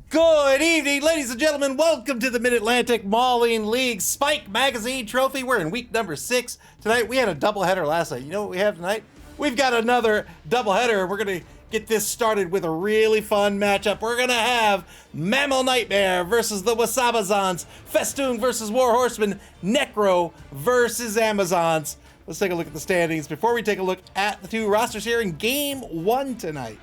Good evening, ladies and gentlemen. Welcome to the Mid-Atlantic Mauling League Spike Magazine Trophy. We're in week number 6 tonight. We had a doubleheader last night. You know what we have tonight? We've got another doubleheader. We're going to get this started with a really fun matchup. We're going to have MAML Nightmare versus the Wasabazons, Festoon versus War Horsemen, Necro versus Amazons. Let's take a look at the standings before we take a look at the two rosters here in Game 1 tonight.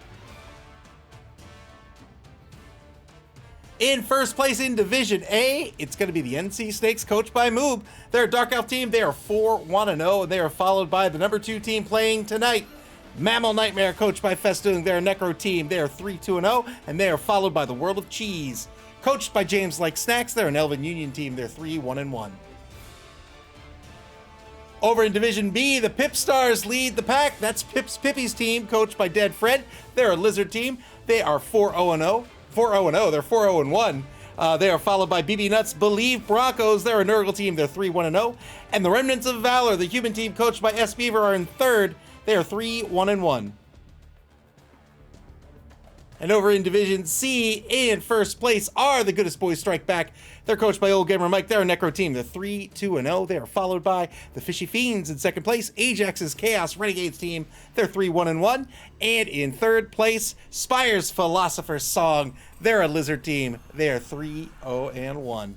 In first place in Division A, it's going to be the NC Snakes, coached by Moob. They're a Dark Elf team. They are 4-1-0, and they are followed by the number 2 team playing tonight, MAML Nightmare, coached by Festoon. They're a Necro team. They are 3-2-0, and they are followed by the World of Cheese, coached by James Like Snacks. They're an Elven Union team. They're 3-1-1. Over in Division B, the Pip Stars lead the pack. That's Pippy's team, coached by Dead Fred. They're a Lizard team. They are 4-0-0. 4-0-0. They're 4-0-1. They are followed by BB Nuts Believe Broncos. They're a Nurgle team. They're 3-1-0. And the Remnants of Valor, the human team coached by S Beaver, are in third. They are 3-1-1. And over in Division C, in first place are the Goodest Boys Strike Back. They're coached by Old Gamer Mike. They're a Necro team. They're 3-2-0. They are followed by the Fishy Fiends in second place. Ajax's Chaos Renegades team. They're 3-1-1. And in third place, Spire's Philosopher's Song. They're a Lizard team. They are 3-0-1.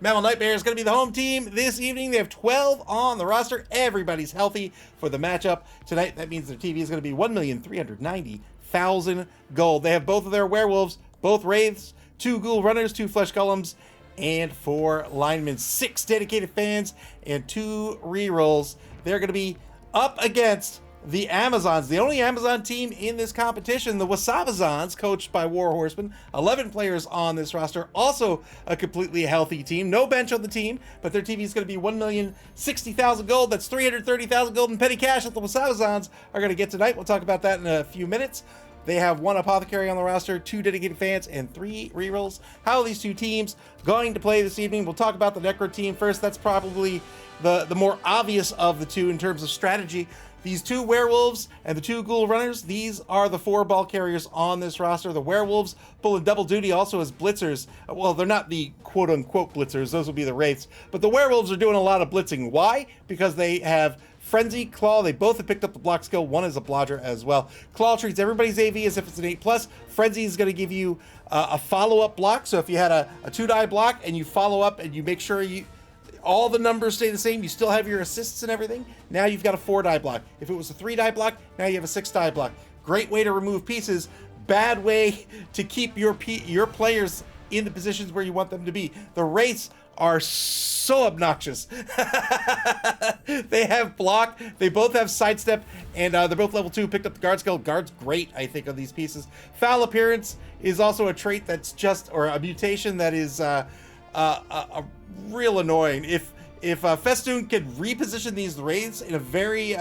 MAML Nightmare is going to be the home team this evening. They have 12 on the roster. Everybody's healthy for the matchup tonight. That means their TV is going to be 1,390,000 gold. They have both of their werewolves, both wraiths, 2 ghoul runners, 2 flesh golems, and 4 linemen, 6 dedicated fans, and 2 rerolls. They're going to be up against the Amazons, the only Amazon team in this competition, the Wasabazons, coached by War Horsemen. 11 players on this roster, also a completely healthy team. No bench on the team, but their TV is going to be 1,060,000 gold. That's 330,000 gold in petty cash that the Wasabazons are going to get tonight. We'll talk about that in a few minutes. They have 1 apothecary on the roster, 2 dedicated fans, and 3 rerolls. How are these two teams going to play this evening? We'll talk about the Necro team first. That's probably the more obvious of the two in terms of strategy. These 2 werewolves and the 2 ghoul runners, these are the 4 ball carriers on this roster. The werewolves pulling double duty also as blitzers. Well, they're not the quote-unquote blitzers. Those will be the wraiths. But the werewolves are doing a lot of blitzing. Why? Because they have Frenzy, Claw. They both have picked up the block skill. One is a blodger as well. Claw treats everybody's AV as if it's an 8+. Frenzy is going to give you a follow-up block. So if you had a 2-die block and you follow up and you make sure all the numbers stay the same, you still have your assists and everything, now you've got a 4-die block. If it was a 3-die block, now you have a 6-die block. Great way to remove pieces, bad way to keep your players in the positions where you want them to be. The wraiths are so obnoxious. They have block, they both have sidestep, and they're both level 2, picked up the guard skill. Guard's great, I think, on these pieces. Foul appearance is also a trait that's or a mutation that is real annoying. If Festoon could reposition these wraiths in a very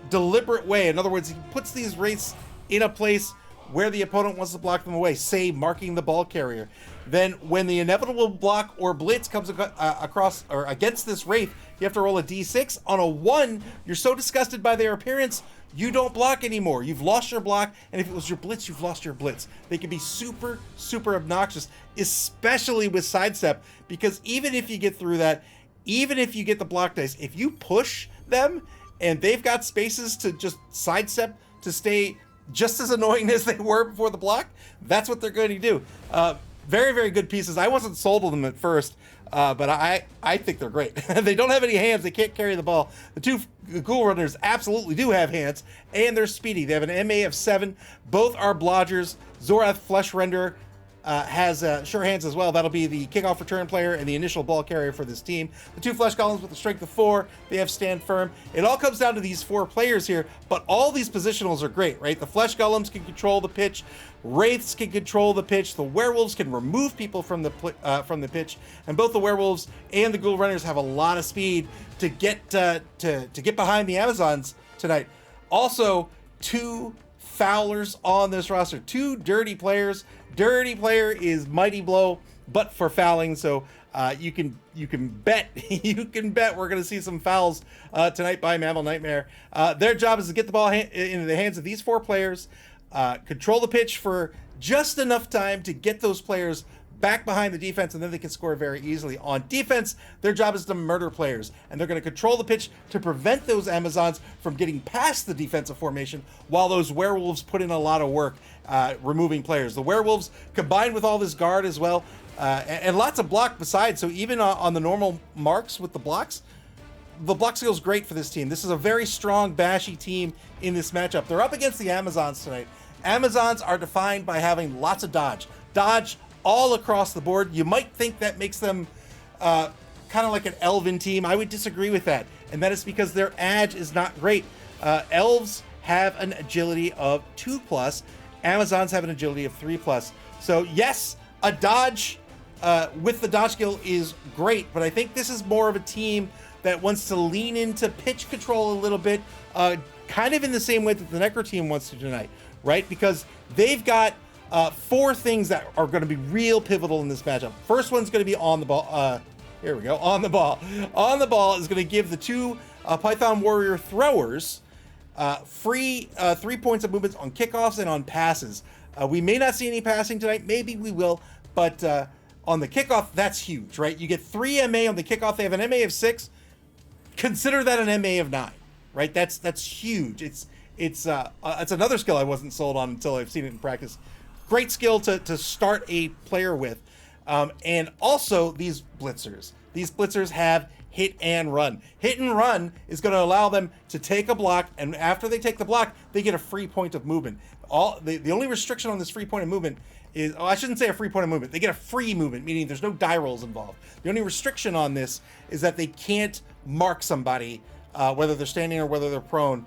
deliberate way, in other words, he puts these wraiths in a place where the opponent wants to block them away, say marking the ball carrier, then when the inevitable block or blitz comes across or against this wraith, you have to roll a d6. On a 1, you're so disgusted by their appearance, you don't block anymore. You've lost your block, and if it was your blitz, you've lost your blitz. They can be super, super obnoxious, especially with sidestep, because even if you get through that, even if you get the block dice, if you push them and they've got spaces to just sidestep to stay just as annoying as they were before the block, that's what they're going to do. Very, very good pieces. I wasn't sold on them at first, but I think they're great. They don't have any hands. They can't carry the ball. The 2 ghoul runners absolutely do have hands, and they're speedy. They have an MA of 7. Both are blodgers. Zorath Flesh Renderer has sure hands as well. That'll be the kickoff return player and the initial ball carrier for this team. The 2 flesh golems with the strength of 4, they have stand firm. It all comes down to these 4 players here, but all these positionals are great, right? The flesh golems can control the pitch, wraiths can control the pitch, the werewolves can remove people from the pitch, and both the werewolves and the ghoul runners have a lot of speed to get to get behind the Amazons tonight. Also, 2 foulers on this roster, 2 dirty players. Dirty player is Mighty Blow, but for fouling. So you can bet we're going to see some fouls tonight by MAML Nightmare. Their job is to get the ball into the hands of these 4 players, control the pitch for just enough time to get those players back behind the defense, and then they can score very easily. On defense, their job is to murder players, and they're going to control the pitch to prevent those Amazons from getting past the defensive formation, while those werewolves put in a lot of work removing players. The werewolves, combined with all this guard as well, and lots of block besides, so even on the normal marks with the block skill is great for this team. This is a very strong, bashy team in this matchup. They're up against the Amazons tonight. Amazons are defined by having lots of dodge. Dodge all across the board. You might think that makes them kind of like an elven team. I would disagree with that. And that is because their edge is not great. Elves have an agility of 2+. Amazons have an agility of 3+. So yes, a dodge with the dodge skill is great, but I think this is more of a team that wants to lean into pitch control a little bit, kind of in the same way that the Necro team wants to tonight, right? Because they've got 4 things that are going to be real pivotal in this matchup. First one's going to be on the ball. Here we go, on the ball. On the ball is going to give the 2 Python Warrior throwers free 3 points of movement on kickoffs and on passes. We may not see any passing tonight. Maybe we will, but on the kickoff, that's huge, right? You get 3 MA on the kickoff. They have an MA of 6. Consider that an MA of 9, right? That's huge. It's another skill I wasn't sold on until I've seen it in practice. Great skill to start a player with. And also these blitzers. These blitzers have hit and run. Hit and run is going to allow them to take a block, and after they take the block, they get a free point of movement. The only restriction on this free point of movement is, I shouldn't say a free point of movement. They get a free movement, meaning there's no die rolls involved. The only restriction on this is that they can't mark somebody, whether they're standing or whether they're prone,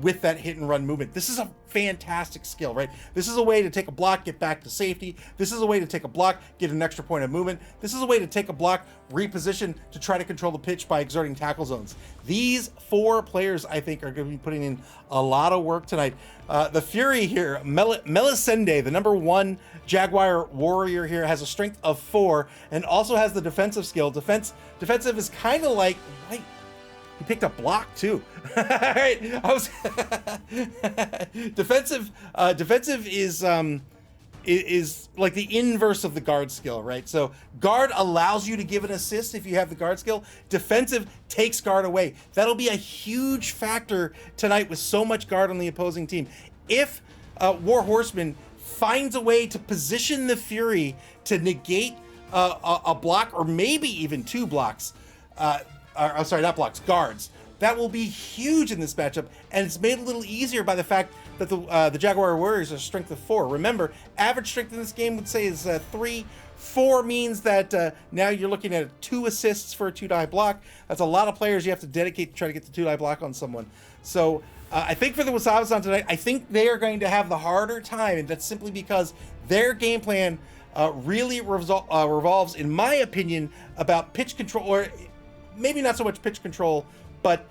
with that hit and run movement. This is a fantastic skill, right? This is a way to take a block, get back to safety. This is a way to take a block, get an extra point of movement. This is a way to take a block, reposition to try to control the pitch by exerting tackle zones. These 4 players, I think, are going to be putting in a lot of work tonight. The Fury here, Melisende, the number 1 Jaguar Warrior here, has a strength of 4 and also has the defensive skill. Defensive is kind of like, right? He picked up block too. All right, defensive. Defensive is like the inverse of the guard skill, right? So guard allows you to give an assist if you have the guard skill. Defensive takes guard away. That'll be a huge factor tonight with so much guard on the opposing team. If War Horseman finds a way to position the Fury to negate a block, or maybe even 2 blocks. I'm sorry, not blocks, guards. That will be huge in this matchup, and it's made a little easier by the fact that the Jaguar Warriors are strength of 4. Remember, average strength in this game would say is 3. 4 means that now you're looking at 2 assists for a 2-die block. That's a lot of players you have to dedicate to try to get the 2-die block on someone. So I think for the Wasabazons tonight, I think they are going to have the harder time, and that's simply because their game plan really revolves, in my opinion, about pitch control, or maybe not so much pitch control, but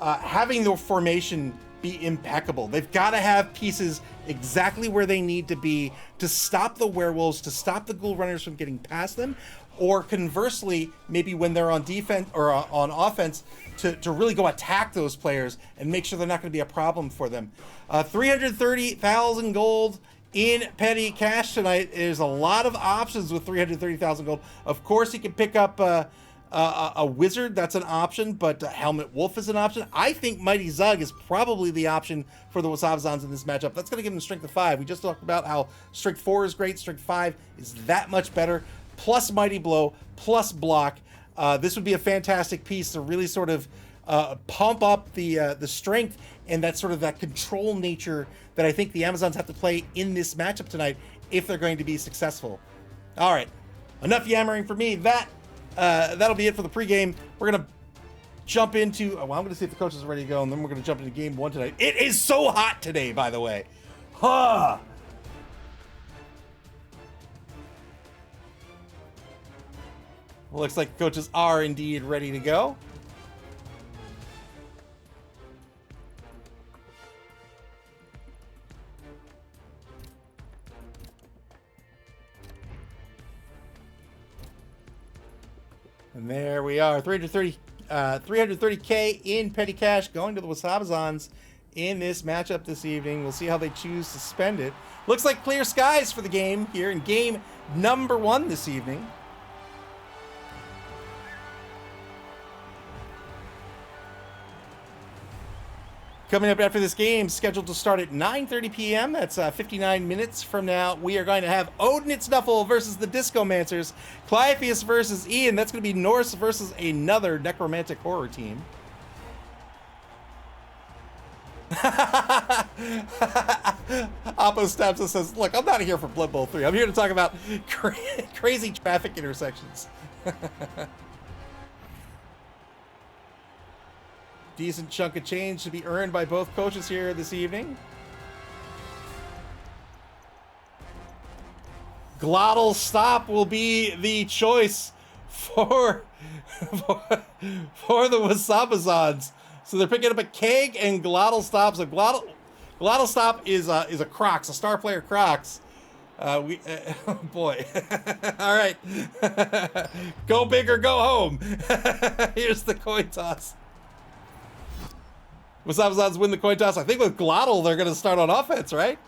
having the formation be impeccable. They've got to have pieces exactly where they need to be to stop the werewolves, to stop the ghoul runners from getting past them, or conversely, maybe when they're on defense or on offense, to really go attack those players and make sure they're not going to be a problem for them. 330,000 gold in petty cash tonight. There's a lot of options with 330,000 gold. Of course, you can pick up a wizard, that's an option, but Helmet Wolf is an option. I think Mighty Zug is probably the option for the Wasabazons in this matchup. That's going to give them strength of 5. We just talked about how strength 4 is great, strength 5 is that much better, plus Mighty Blow, plus block. This would be a fantastic piece to really sort of pump up the strength and that sort of that control nature that I think the Amazons have to play in this matchup tonight if they're going to be successful. All right, enough yammering for me. That'll be it for the pregame. We're going to jump into... well, I'm going to see if the coaches are ready to go, and then we're going to jump into game 1 tonight. It is so hot today, by the way. Huh. Looks like the coaches are indeed ready to go. And there we are, 330K in petty cash going to the Wasabazons. in this matchup this evening. We'll see how they choose to spend it. Looks like clear skies for the game here in game number 1 this evening. Coming up after this game, scheduled to start at 9:30 p.m. That's 59 minutes from now. We are going to have Odin and Snuffle versus the Discomancers. Clypheus versus Ian. That's going to be Norse versus another necromantic horror team. Oppo Stabs us says, look, I'm not here for Blood Bowl 3. I'm here to talk about crazy traffic intersections. Decent chunk of change to be earned by both coaches here this evening. Glottal Stop will be the choice for the Wasabazons. So they're picking up a Keg and Glottal Stop. So Glottal Stop is a Crocs, a star player Crocs. Oh boy. All right. Go big or go home. Here's the coin toss. Wasabazons win the coin toss. I think with Glottal, they're going to start on offense, right?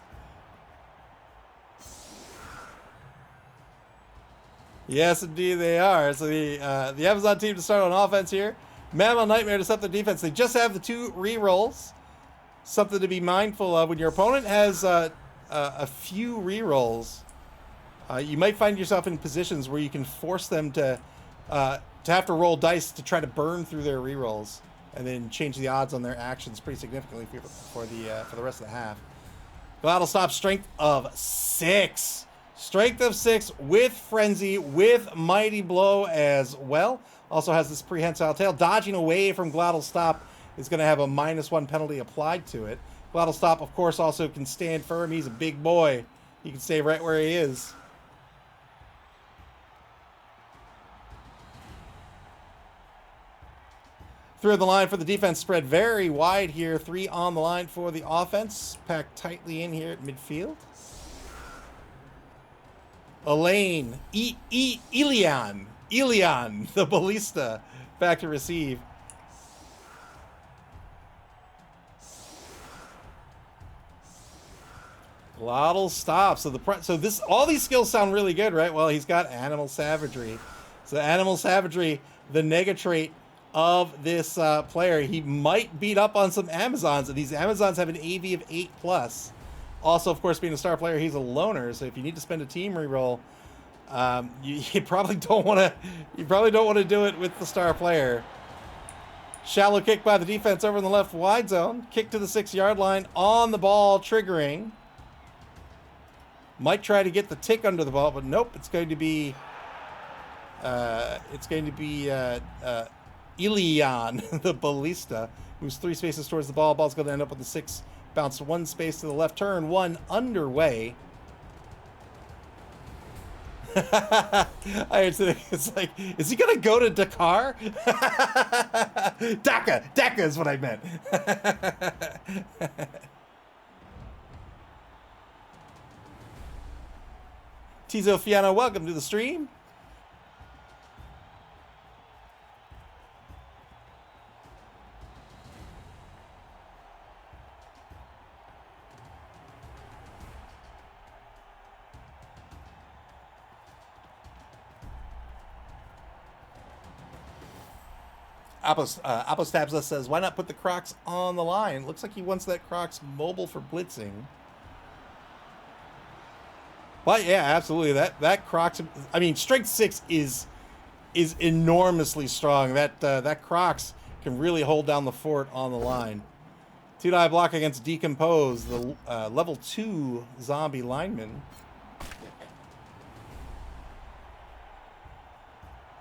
Yes, indeed they are. So the Amazon team to start on offense here. MAML Nightmare to set their defense. They just have the 2 rerolls. Something to be mindful of. When your opponent has a few rerolls, you might find yourself in positions where you can force them to have to roll dice to try to burn through their rerolls, and then change the odds on their actions pretty significantly for the rest of the half. Glottal Stop, strength of 6. Strength of 6 with Frenzy, with Mighty Blow as well. Also has this prehensile tail. Dodging away from Glottal Stop is going to have a -1 penalty applied to it. Glottal Stop, of course, also can stand firm. He's a big boy. He can stay right where he is. Through the line for the defense, spread very wide here. 3 on the line for the offense. Packed tightly in here at midfield. Elaine, Elion, the ballista, back to receive. Glottal Stop. So all these skills sound really good, right? Well, he's got Animal Savagery. So Animal Savagery, the nega trait of this player. He might beat up on some Amazons, and these Amazons have an AV of 8+. Also, of course, being a star player, he's a loner. So if you need to spend a team reroll, you probably don't want to. You probably don't want to do it with the star player. Shallow kick by the defense over in the left wide zone. Kick to the 6-yard line on the ball, triggering. Might try to get the tick under the ball, but nope. It's going to be. Elion, the ballista, moves 3 spaces towards the ball. Ball's going to end up on the 6. Bounce 1 space to the left, turn 1 underway. It's like, is he going to go to Dakar? Dhaka is what I meant. Tizo Fiano, welcome to the stream. Apple Stabs us says, why not put the Crocs on the line? Looks like he wants that Crocs mobile for blitzing. But yeah, absolutely. That Crocs, I mean, strength 6 is enormously strong. That Crocs can really hold down the fort on the line. 2-die block against Decompose, the level 2 zombie lineman.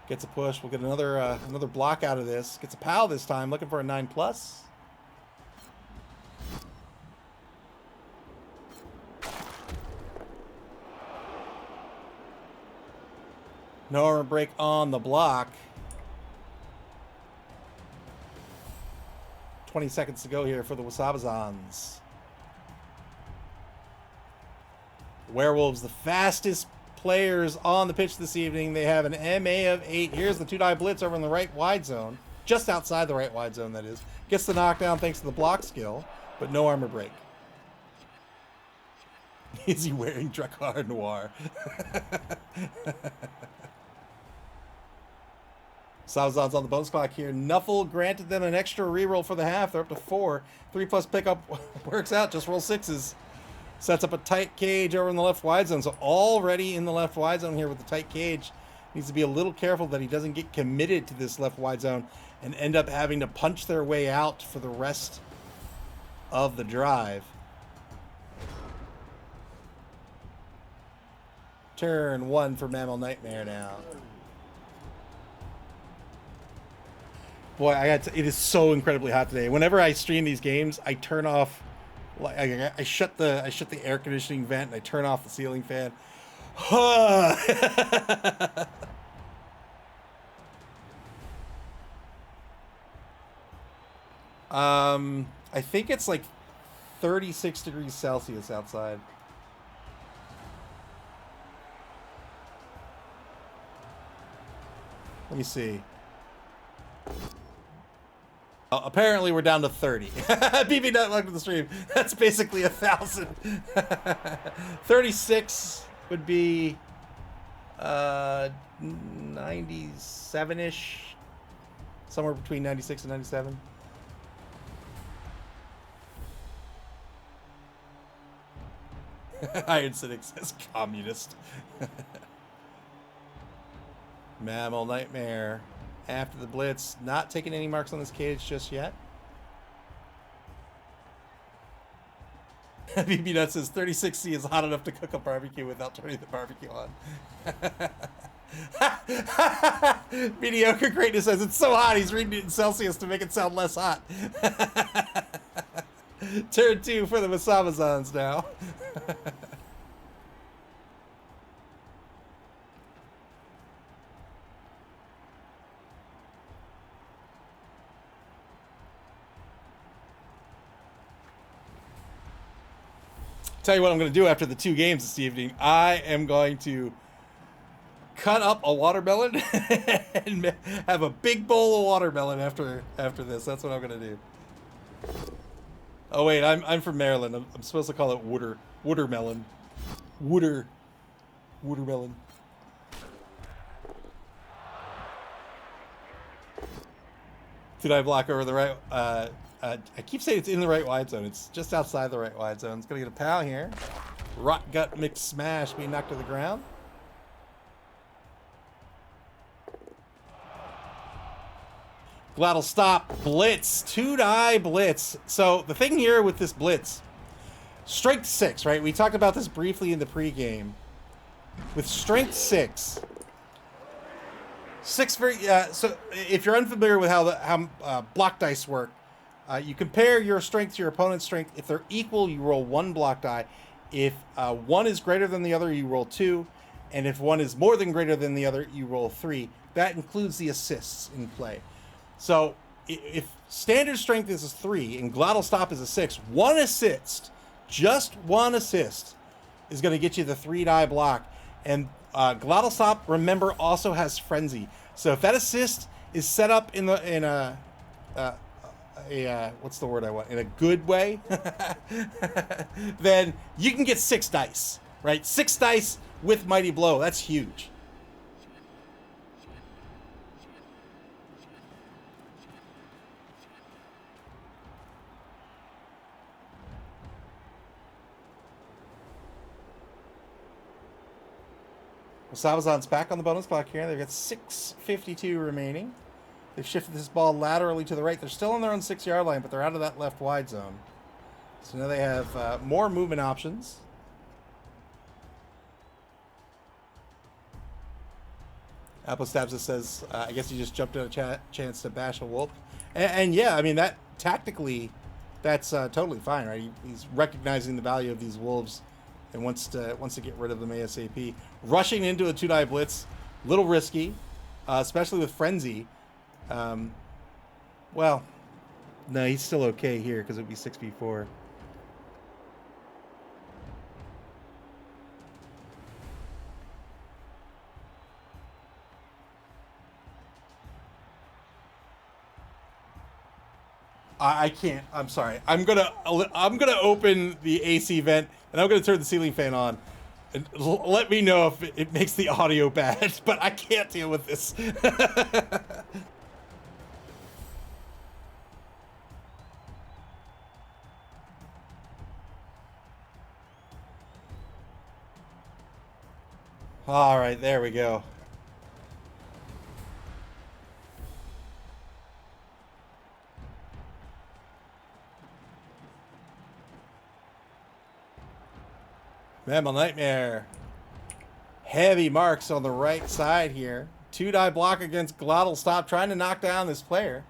Gets a push. We'll get another block out of this. Gets a PAL this time. Looking for a 9+. No armor break on the block. 20 seconds to go here for the Wasabazons. Werewolves, the fastest players on the pitch this evening. They have an MA of 8. Here's the 2-die blitz over in the right wide zone. Just outside the right wide zone, that is. Gets the knockdown thanks to the block skill. but no armor break. Is he wearing Drakkar Noir? Wasabazons on the bonus clock here. Nuffle granted them an extra reroll for the half. They're up to 4. 3+ pickup works out. Just roll 6s. Sets up a tight cage over in the left wide zone. So already in the left wide zone here with the tight cage. Needs to be a little careful that he doesn't get committed to this left wide zone and end up having to punch their way out for the rest of the drive. Turn 1 for MAML Nightmare now. Boy, it is so incredibly hot today. Whenever I stream these games, I turn off, I shut the air conditioning vent and I turn off the ceiling fan. I think it's like 36 degrees Celsius outside. Let me see. Apparently we're down to 30. BB Nut, welcome to the stream. That's basically 1,000. 36 would be 97-ish. Somewhere between 96 and 97. Iron Cynic says communist. Mammal Nightmare. After the blitz, not taking any marks on this cage just yet. BB Nut says 36C is hot enough to cook a barbecue without turning the barbecue on. Mediocre Greatness says it's so hot he's reading it in Celsius to make it sound less hot. Turn 2 for the Wasabazons now. Tell you what I'm going to do after the 2 games this evening. I am going to cut up a watermelon and have a big bowl of watermelon after this. That's what I'm going to do. Oh wait, I'm from Maryland. I'm supposed to call it watermelon. Watermelon. Did I block over the right? I keep saying it's in the right wide zone. It's just outside the right wide zone. It's going to get a POW here. Rot Gut Mix Smash being knocked to the ground. Gladd'll stop. Blitz. 2-die blitz. So the thing here with this blitz, strength 6, right? We talked about this briefly in the pregame. With strength 6, so if you're unfamiliar with how block dice work, you compare your strength to your opponent's strength. If they're equal, you roll 1 block die. If one is greater than the other, you roll 2. And if one is more than greater than the other, you roll 3. That includes the assists in play. So if standard strength is a 3 and Gladd'll stop is a 6, 1 assist, just 1 assist, is going to get you the 3-die block. And Gladd'll stop, remember, also has frenzy. So if that assist is set up in a what's the word I want? In a good way, then you can get 6 dice, right? 6 dice with Mighty Blow. That's huge. Wasabazons back on the bonus clock here. They've got 6:52 remaining. They've shifted this ball laterally to the right. They're still on their own 6-yard line, but they're out of that left wide zone. So now they have more movement options. Apple Stabs says, I guess he just jumped at a chance to bash a wolf. And yeah, I mean, that tactically, that's totally fine, right? He's recognizing the value of these wolves and wants to get rid of them ASAP. Rushing into a 2-die blitz, little risky, especially with frenzy. Well, no, he's still okay here because it would be 6v4. I can't. I'm sorry. I'm gonna open the AC vent and I'm gonna turn the ceiling fan on. And let me know if it makes the audio bad, but I can't deal with this. All right, there we go. MAML Nightmare. Heavy marks on the right side here. 2-die block against Glottal. Stop trying to knock down this player.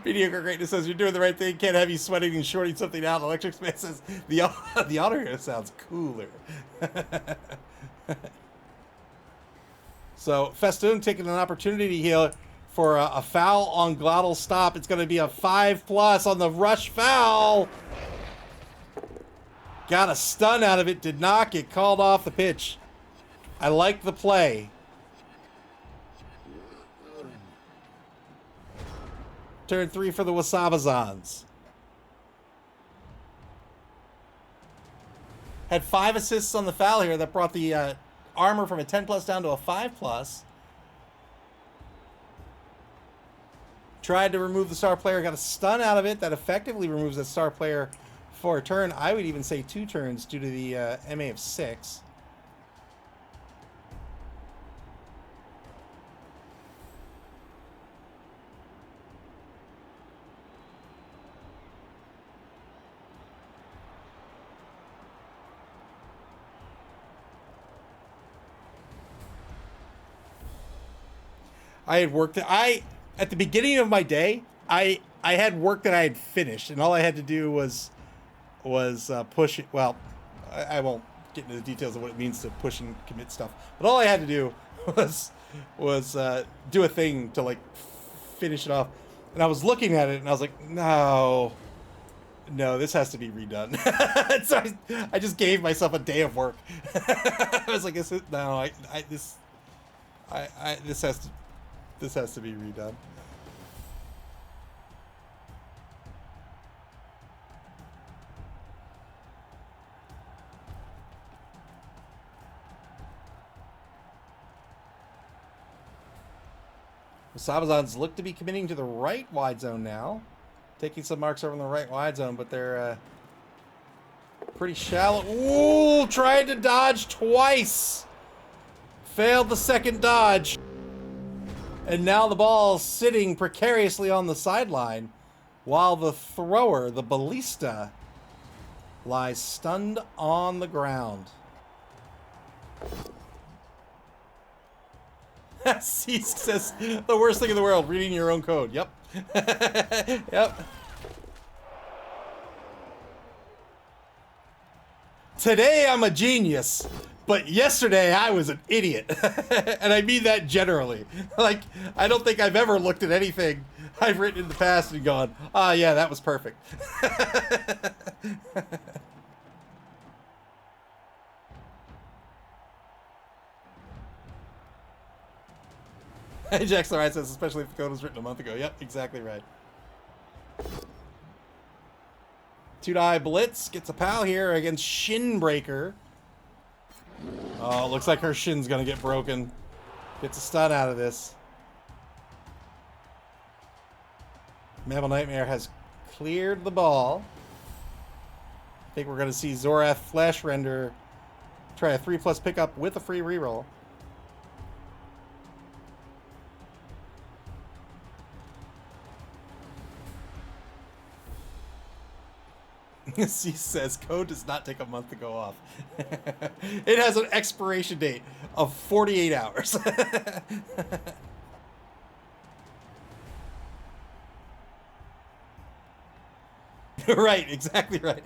Mediocre Greatness says you're doing the right thing. Can't have you sweating and shorting something out. Electric Man says the auto here sounds cooler. So Festoon taking an opportunity here for a foul on Glottal. Stop. It's going to be a 5+ on the rush foul. Got a stun out of it. Did not get called off the pitch. I like the play. Turn 3 for the Wasabazons. Had 5 assists on the foul here that brought the armor from a 10+ down to a 5+. Tried to remove the star player, got a stun out of it that effectively removes that star player for a turn. I would even say 2 turns due to the MA of 6. I had worked at the beginning of my day, I had work that I had finished, and all I had to do was push it. Well, I won't get into the details of what it means to push and commit stuff, but all I had to do was do a thing to like finish it off. And I was looking at it, and I was like, no, this has to be redone. So I just gave myself a day of work. I was like, this has to be redone. Wasabazons look to be committing to the right wide zone now. Taking some marks over in the right wide zone, but they're pretty shallow. Ooh, tried to dodge twice. Failed the second dodge. And now the ball sitting precariously on the sideline while the thrower, the ballista, lies stunned on the ground. Cease says, the worst thing in the world, reading your own code. Yep. Yep. Today I'm a genius, but yesterday I was an idiot. And I mean that generally. Like, I don't think I've ever looked at anything I've written in the past and gone, ah, yeah, that was perfect. Jackson Ryan says, especially if the code was written a month ago. Yep, exactly right. 2-die Blitz gets a pal here against Shinbreaker. Oh, looks like her shin's gonna get broken. Gets a stun out of this. MAML Nightmare has cleared the ball. I think we're gonna see Zorath Flash Render try a 3+ pickup with a free reroll. He says code does not take a month to go off. It has an expiration date of 48 hours. Right, exactly right.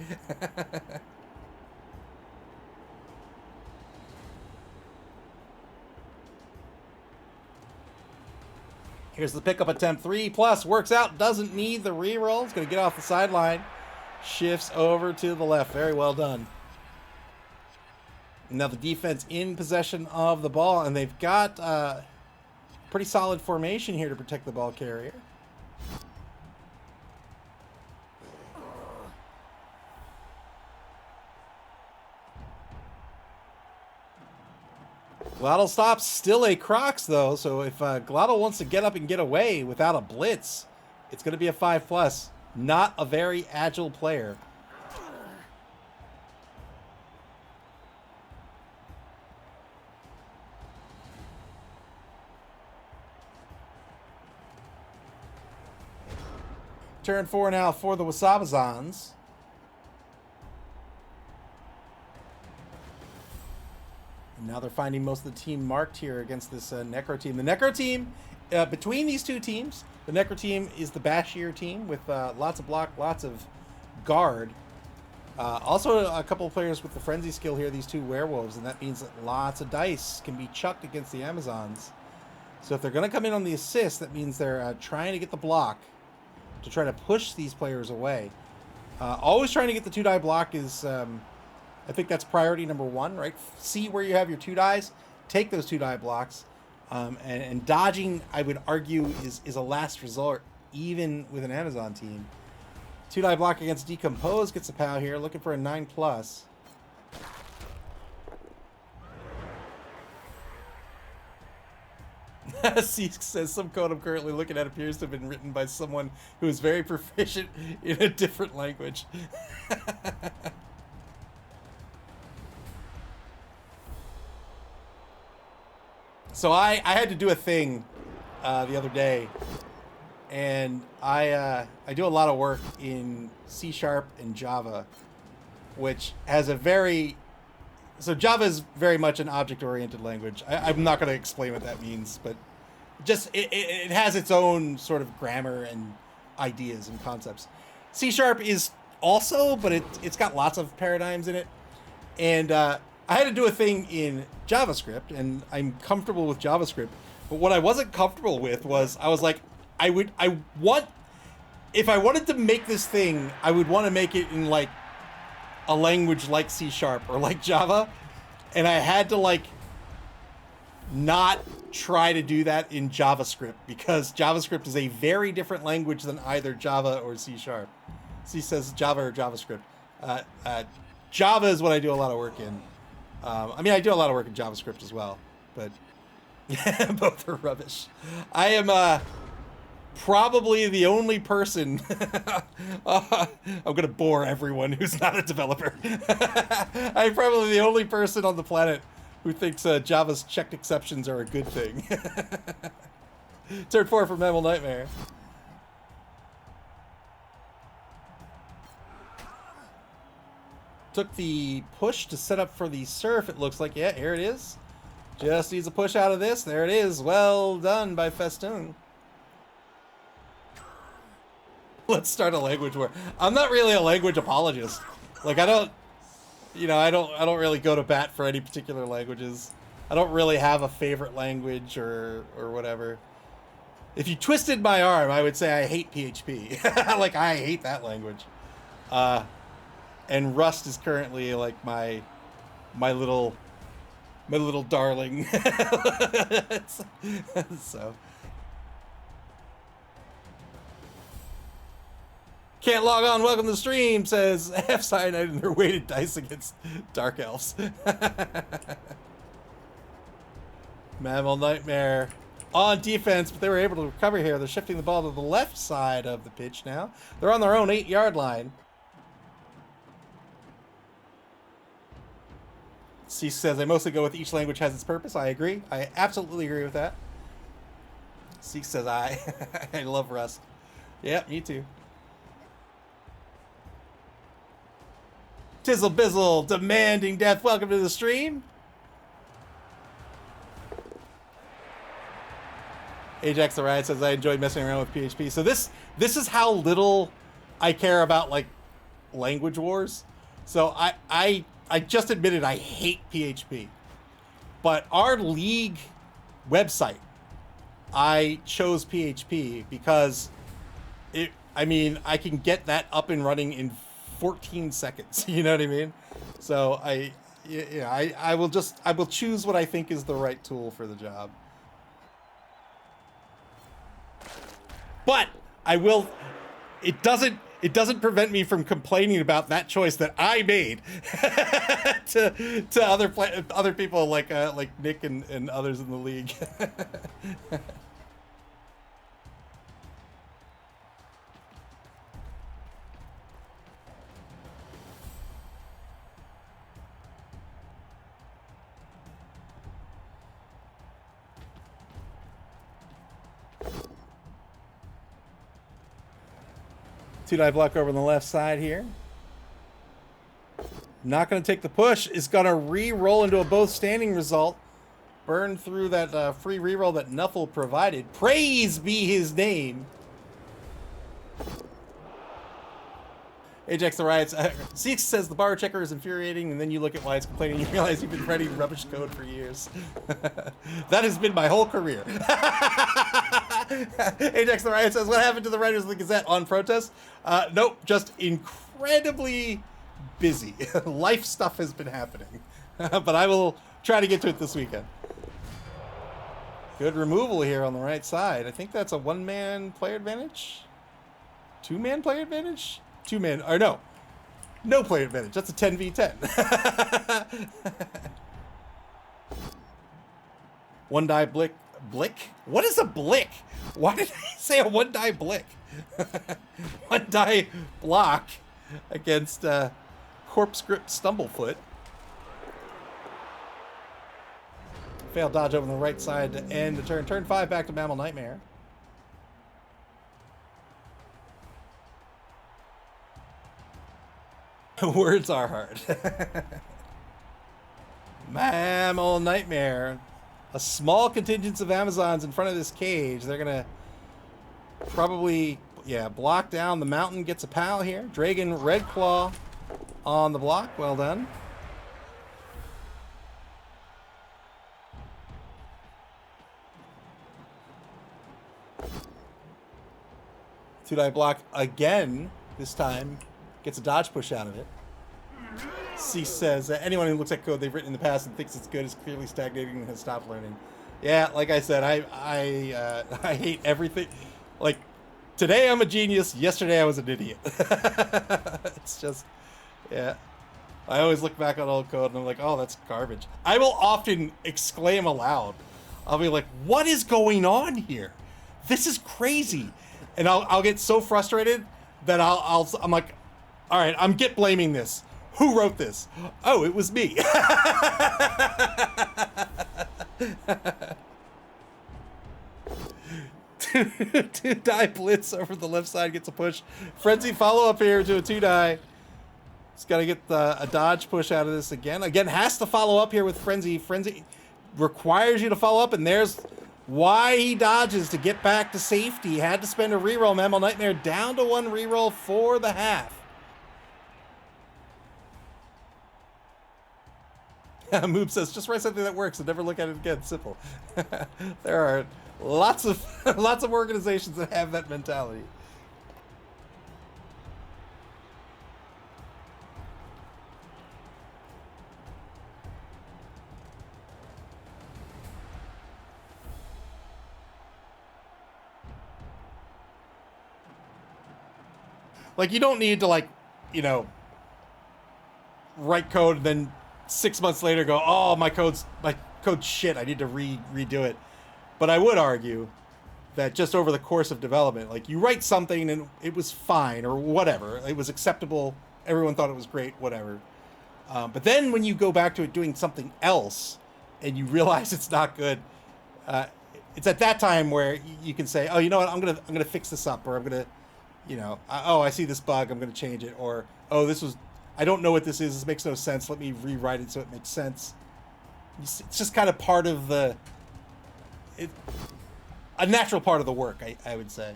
Here's the pickup attempt. 3+ works out. Doesn't need the reroll. It's going to get off the sideline. Shifts over to the left. Very well done. Now the defense in possession of the ball, and they've got pretty solid formation here to protect the ball carrier. Glottal stops, still a Crocs though, so if Glottal wants to get up and get away without a blitz, it's going to be a 5+. Not a very agile player. Turn 4 now for the Wasabazons. And now they're finding most of the team marked here against this Necro team. The Necro team, between these two teams, the Necro team is the bashier team with lots of block, lots of guard. Also a couple of players with the frenzy skill here, these two werewolves, and that means that lots of dice can be chucked against the Amazons. So if they're going to come in on the assist, that means they're trying to get the block to try to push these players away. Always trying to get the 2-die block is, I think that's priority number 1, right? See where you have your 2 dies, take those 2-die blocks, and dodging, I would argue, is a last resort, even with an Amazon team. 2-die block against Decompose gets a POW here, looking for a 9+. Seek says some code I'm currently looking at appears to have been written by someone who is very proficient in a different language. So I had to do a thing the other day, and I do a lot of work in C# and Java, which has a very... So Java is very much an object-oriented language. I'm not going to explain what that means, but just it has its own sort of grammar and ideas and concepts. C# is also, but it's got lots of paradigms in it. And I had to do a thing in JavaScript, and I'm comfortable with JavaScript. But what I wasn't comfortable with was, I was like, if I wanted to make this thing, I would want to make it in like a language like C# or like Java, and I had to like not try to do that in JavaScript, because JavaScript is a very different language than either Java or C#. C says Java or JavaScript. Java is what I do a lot of work in. I mean, I do a lot of work in JavaScript as well, but both are rubbish. I am probably the only person I'm gonna bore everyone who's not a developer. I'm probably the only person on the planet who thinks Java's checked exceptions are a good thing. Turn 4 for MAML Nightmare. Took the push to set up for the surf, it looks like. Yeah, here it is. Just needs a push out of this. There it is. Well done by Festoon. Let's start a language war. I'm not really a language apologist. Like, I don't really go to bat for any particular languages. I don't really have a favorite language or whatever. If you twisted my arm, I would say I hate PHP. Like, I hate that language. And Rust is currently like my little darling. So. Can't log on, welcome to the stream, says F Cyanide in their weighted dice against Dark Elves. Mammal Nightmare on defense, but they were able to recover here. They're shifting the ball to the left side of the pitch now. They're on their own 8-yard line. C says, I mostly go with each language has its purpose. I agree. I absolutely agree with that. C says, I love Rust. Yeah, me too. Tizzle Bizzle, demanding death. Welcome to the stream. Ajax the Riot says, I enjoy messing around with PHP. So this is how little I care about, like, language wars. So I just admitted I hate PHP. But our league website, I chose PHP because I can get that up and running in 14 seconds. You know what I mean? So Yeah, I will choose what I think is the right tool for the job. But I will. It doesn't prevent me from complaining about that choice that I made to other people like Nick and others in the league. Two-die block over on the left side here. Not going to take the push. Is going to re-roll into a both standing result. Burn through that free re-roll that Nuffle provided. Praise be his name. Ajax the Riots. Seeks says the bar checker is infuriating, and then you look at why it's complaining, you realize you've been writing rubbish code for years. That has been my whole career. Ajax the Riot says, what happened to the writers of the Gazette on protest? Nope, just incredibly busy. Life stuff has been happening. But I will try to get to it this weekend. Good removal here on the right side. I think that's a one-man player advantage? Two-man player advantage? Two-man, or no. No player advantage. That's a 10v10. One die blick. Blick? What is a blick? Why did I say a one die blick? One die block against Corpse Grip Stumblefoot. Failed dodge over on the right side to end the turn. Turn 5 back to MAML Nightmare. Words are hard. MAML Nightmare. A small contingent of Amazons in front of this cage. They're going to probably, yeah, block down. The mountain gets a pal here. Dragon Red Claw on the block. Well done. Two-die block again. This time gets a dodge push out of it. C says, anyone who looks at code they've written in the past and thinks it's good is clearly stagnating and has stopped learning. Yeah, like I said, I hate everything. Like, today I'm a genius, yesterday I was an idiot. It's just, yeah. I always look back on old code and I'm like, oh, that's garbage. I will often exclaim aloud. I'll be like, what is going on here? This is crazy. And I'll get so frustrated that I'm like, all right, I'm git blaming this. Who wrote this? Oh, it was me. Two-die blitz over the left side gets a push. Frenzy follow-up here to a two-die. He's got to get a dodge push out of this again. Again, has to follow up here with Frenzy. Frenzy requires you to follow up, and there's why he dodges to get back to safety. He had to spend a reroll. MAML Nightmare down to one reroll for the half. Moob says, just write something that works and never look at it again. Simple. There are lots of organizations that have that mentality. Like, you don't need to, like, you know, write code and then 6 months later go, oh, my code's shit, I need to redo it. But I would argue that just over the course of development, like, you write something and it was fine or whatever, it was acceptable, everyone thought it was great, whatever. But then when you go back to it doing something else and you realize it's not good, it's at that time where you can say, oh, you know what, I'm gonna fix this up, or I'm gonna, you know, oh, I see this bug, I'm gonna change it, or oh, I don't know what this is. This makes no sense. Let me rewrite it so it makes sense. It's just kind of part of a natural part of the work, I would say.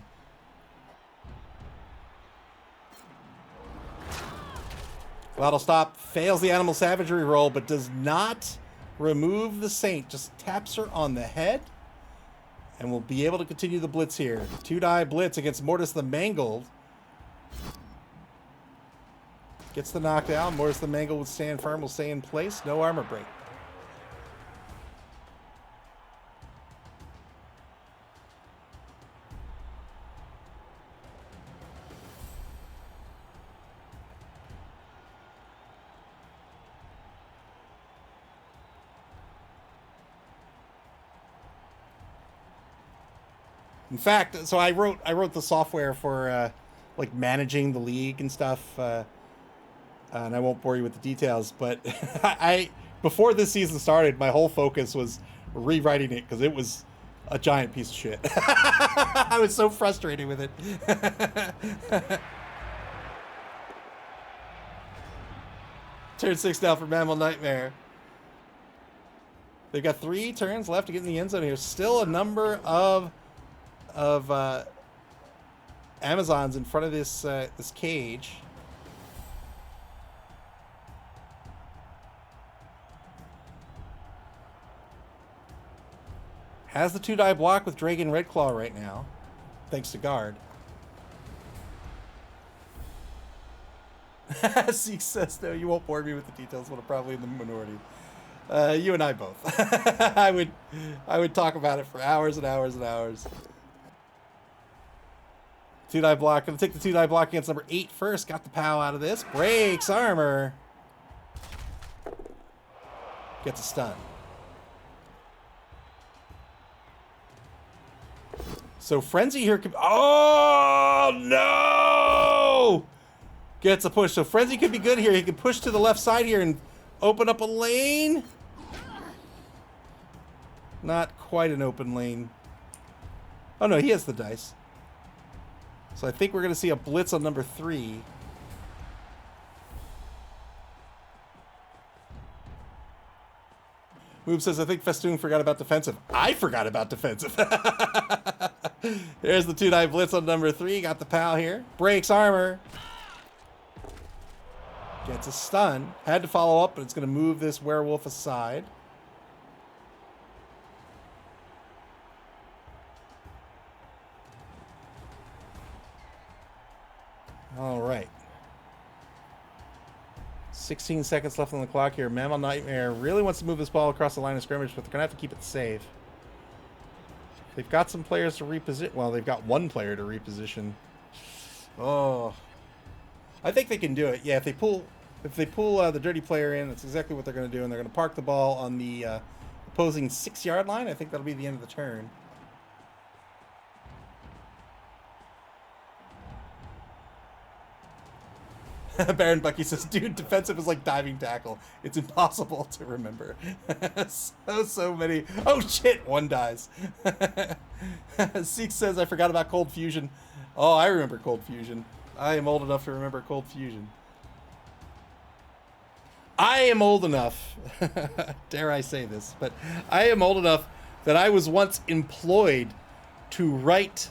That'll stop. Fails the animal savagery roll, but does not remove the saint. Just taps her on the head, and we'll be able to continue the blitz here. Two-die blitz against Mortis the Mangled. Gets the knockdown. Mortis the Mangle will stand firm, will stay in place. No armor break. In fact, so I wrote the software for like managing the league and stuff, and I won't bore you with the details. But I before this season started, my whole focus was rewriting it because it was a giant piece of shit. I was so frustrated with it. Turn 6 now for MAML Nightmare. They've got 3 turns left to get in the end zone here. Still a number of Amazons in front of this this cage. Has the 2-die block with Dragon Redclaw right now, thanks to guard. Zeke says, no, you won't bore me with the details, but I'm probably in the minority. You and I both. I would talk about it for hours and hours and hours. 2-die block. Gonna take the 2-die block against number 8 first. Got the POW out of this. Breaks armor. Gets a stun. So Frenzy here could... Oh, no! Gets a push. So Frenzy could be good here. He could push to the left side here and open up a lane. Not quite an open lane. Oh, no, he has the dice. So I think we're going to see a blitz on number 3. Moob says, I think Festoon forgot about defensive. I forgot about defensive. There's the 2-die blitz on number 3. Got the POW here. Breaks armor. Gets a stun. Had to follow up, but it's going to move this werewolf aside. All right. 16 seconds left on the clock here. MAML Nightmare really wants to move this ball across the line of scrimmage, but they're going to have to keep it safe. They've got some players to reposition. Well, they've got 1 player to reposition. Oh. I think they can do it. Yeah, if they pull the dirty player in, that's exactly what they're going to do, and they're going to park the ball on the opposing 6-yard line. I think that'll be the end of the turn. Baron Bucky says, dude, defensive is like diving tackle. It's impossible to remember. so many. Oh, shit. 1 dies. Seek says, I forgot about Cold Fusion. Oh, I remember Cold Fusion. I am old enough to remember Cold Fusion. I am old enough, dare I say this, but I am old enough that I was once employed to write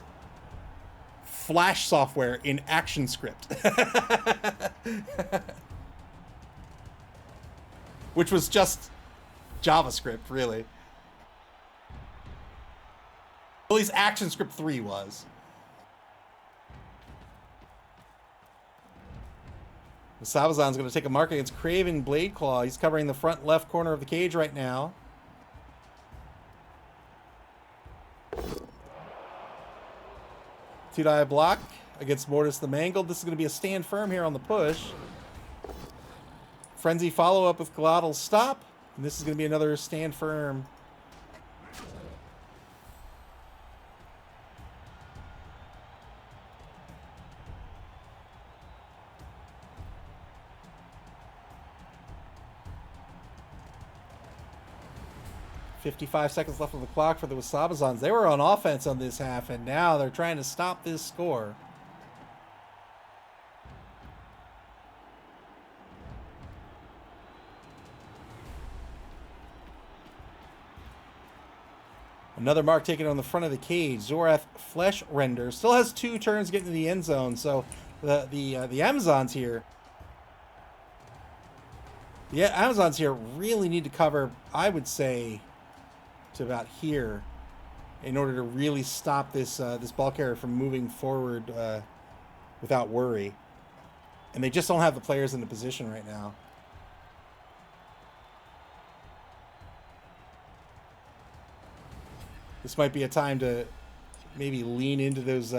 Flash software in ActionScript. Which was just JavaScript, really. At least ActionScript 3 was. Wasabazons going to take a mark against Craven Blade Claw. He's covering the front left corner of the cage right now. Two-die block against Mortis the Mangled. This is going to be a stand firm here on the push. Frenzy follow-up with Glottal stop. And this is going to be another stand firm. .55 seconds left on the clock for the Wasabazons. They were on offense on this half, and now they're trying to stop this score. Another mark taken on the front of the cage. Zorath Flesh Render still has 2 turns getting to the end zone, so the Amazons here... The Amazons here really need to cover, I would say, to about here in order to really stop this this ball carrier from moving forward without worry. And they just don't have the players in the position right now. This might be a time to maybe lean into those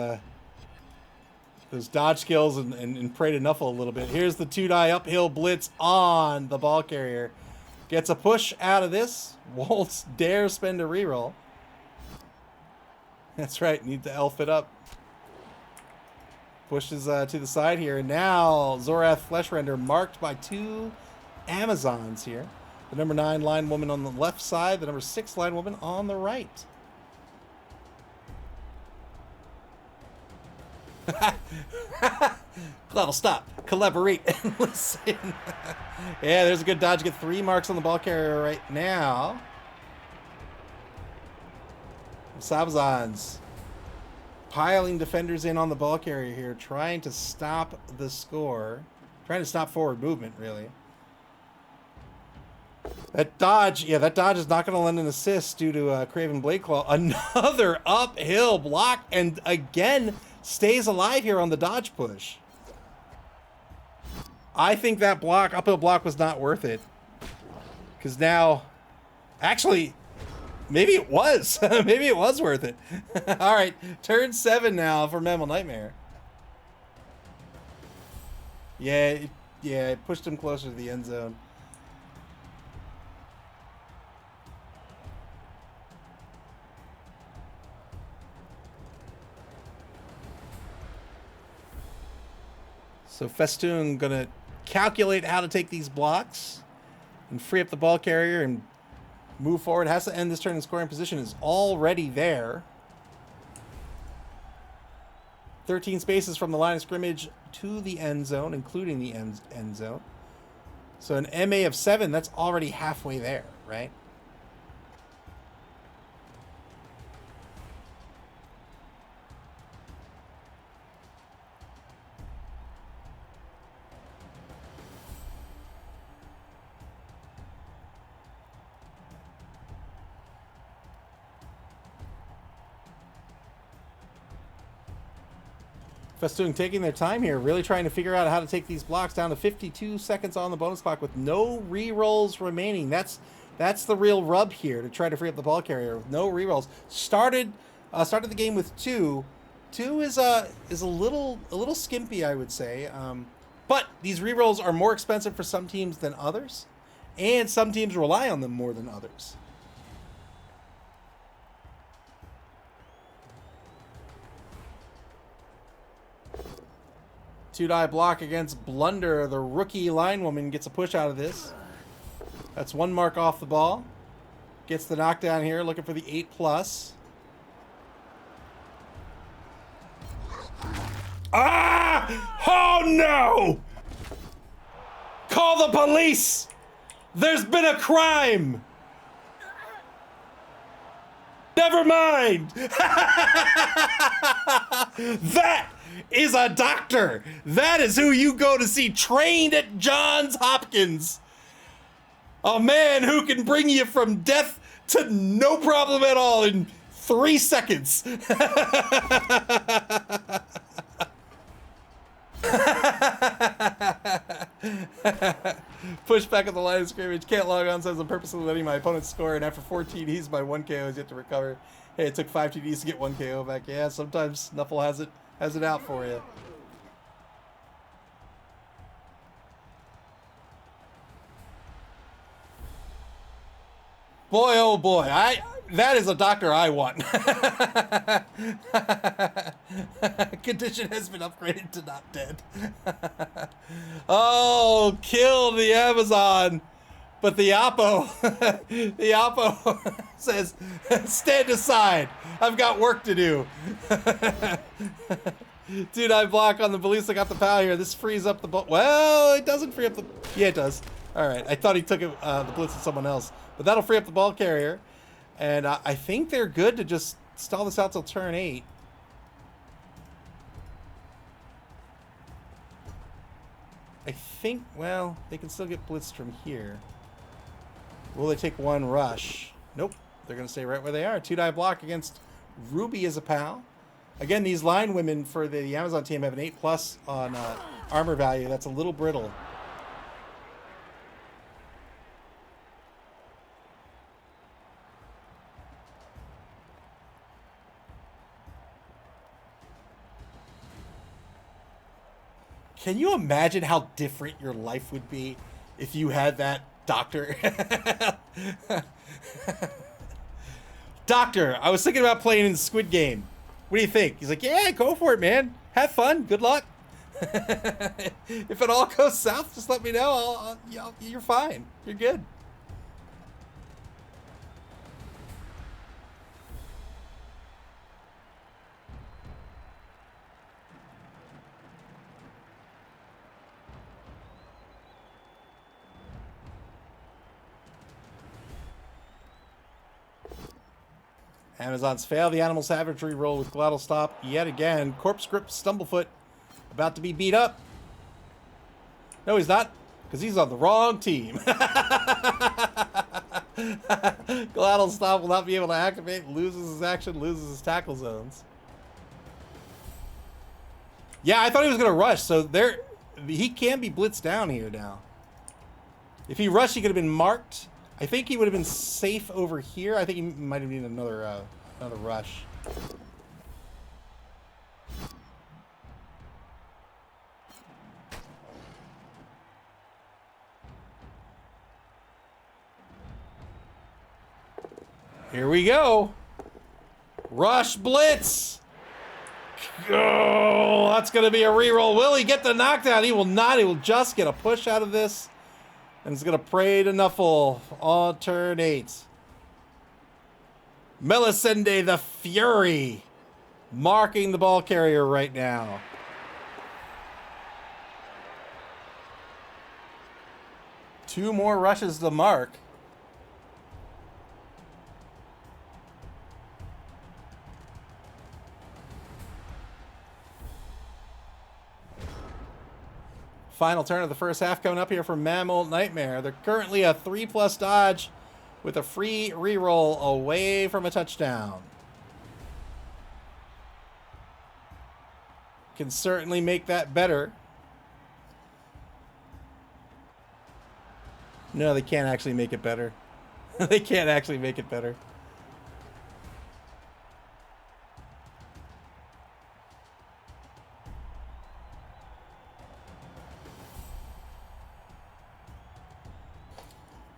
dodge skills and pray to Nuffle a little bit. Here's the 2-die uphill blitz on the ball carrier. Gets a push out of this. Won't dare spend a reroll. That's right, need to elf it up. Pushes to the side here. And now Zorath Fleshrender marked by 2 Amazons here. The number 9 line woman on the left side, the number 6 line woman on the right. That'll stop. Collaborate and listen. Yeah, there's a good dodge. Get 3 marks on the ball carrier right now. Wasabazons piling defenders in on the ball carrier here, trying to stop the score. Trying to stop forward movement, really. That dodge, yeah, that dodge is not going to lend an assist due to Craven Blade Claw. Another uphill block, and again, stays alive here on the dodge push. I think that block, uphill block, was not worth it. Because now, actually, maybe it was. Maybe it was worth it. All right, turn 7 now for MAML Nightmare. Yeah, it pushed him closer to the end zone. So Festoon gonna calculate how to take these blocks and free up the ball carrier and move forward. Has to end this turn in scoring position. Is already there. 13 spaces from the line of scrimmage to the end zone, including the end zone. So an MA of 7, that's already halfway there, right? Festoon taking their time here, really trying to figure out how to take these blocks down to 52 seconds on the bonus clock with no re-rolls remaining. That's the real rub here, to try to free up the ball carrier with no re-rolls. Started the game with 2. 2 is a little skimpy, I would say. But these re-rolls are more expensive for some teams than others, and some teams rely on them more than others. Two-die block against Blunder. The rookie linewoman gets a push out of this. That's 1 mark off the ball. Gets the knockdown here, looking for the 8+. Ah! Oh no! Call the police! There's been a crime! Never mind! That is a doctor. That is who you go to see, trained at Johns Hopkins. A man who can bring you from death to no problem at all in 3 seconds. Push back at the line of scrimmage. Can't log on, says I'm purposely letting my opponent score, and after 4 TDs, my 1 KO is yet to recover. Hey, it took 5 TDs to get 1 KO back. Yeah, sometimes Nuffle has it out for you. Boy, oh boy, that is a doctor I want. Condition has been upgraded to not dead. Oh, kill the Amazon. But the Oppo, says, stand aside. I've got work to do. Dude, I block on the Balista, got the power here. This frees up the ball. Well, it doesn't free up the... Yeah, it does. All right, I thought he took the blitz at someone else. But that'll free up the ball carrier. And I think they're good to just stall this out till turn 8. I think, well, they can still get blitzed from here. Will they take 1 rush? Nope. They're going to stay right where they are. 2-die block against Ruby as a pal. Again, these line women for the Amazon team have an 8+ on armor value. That's a little brittle. Can you imagine how different your life would be if you had that doctor? Doctor, I was thinking about playing in Squid Game. What do you think? He's like, yeah, go for it, man. Have fun. Good luck. If it all goes south, just let me know. You're fine. You're good. Amazons fail the animal savagery roll with glottal stop yet again. Corpse grip Stumblefoot about to be beat up. No, he's not, because he's on the wrong team. Glottal stop will not be able to activate, loses his action, loses his tackle zones. Yeah, I thought he was going to rush, so he can be blitzed down here now. If he rushed, he could have been marked. I think he would have been safe over here. I think he might have needed another rush. Here we go. Rush blitz. Oh, that's going to be a reroll. Will he get the knockdown? He will not. He will just get a push out of this. And it's going to pray to Nuffle on turn 8. Melisende the Fury marking the ball carrier right now. Two more rushes to mark. Final turn of the first half coming up here for MAML Nightmare. They're currently a 3+ dodge with a free reroll away from a touchdown. Can certainly make that better. No, they can't actually make it better. They can't actually make it better.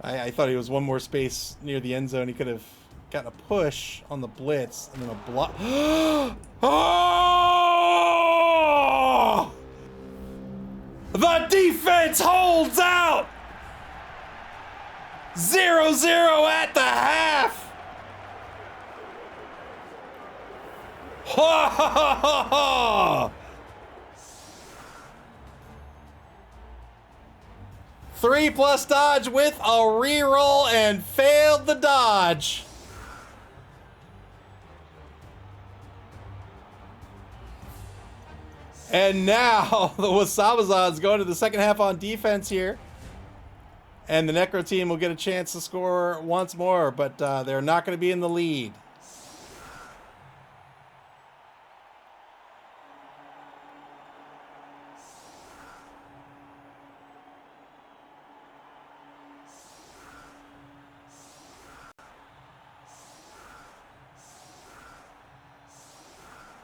I thought he was one more space near the end zone. He could have gotten a push on the blitz and then a block. Oh! The defense holds out! 0-0 at the half! Ha ha ha ha ha! 3+ dodge with a reroll and failed the dodge. And now the Wasabazons go into the second half on defense here. And the Necro team will get a chance to score once more, but they're not going to be in the lead.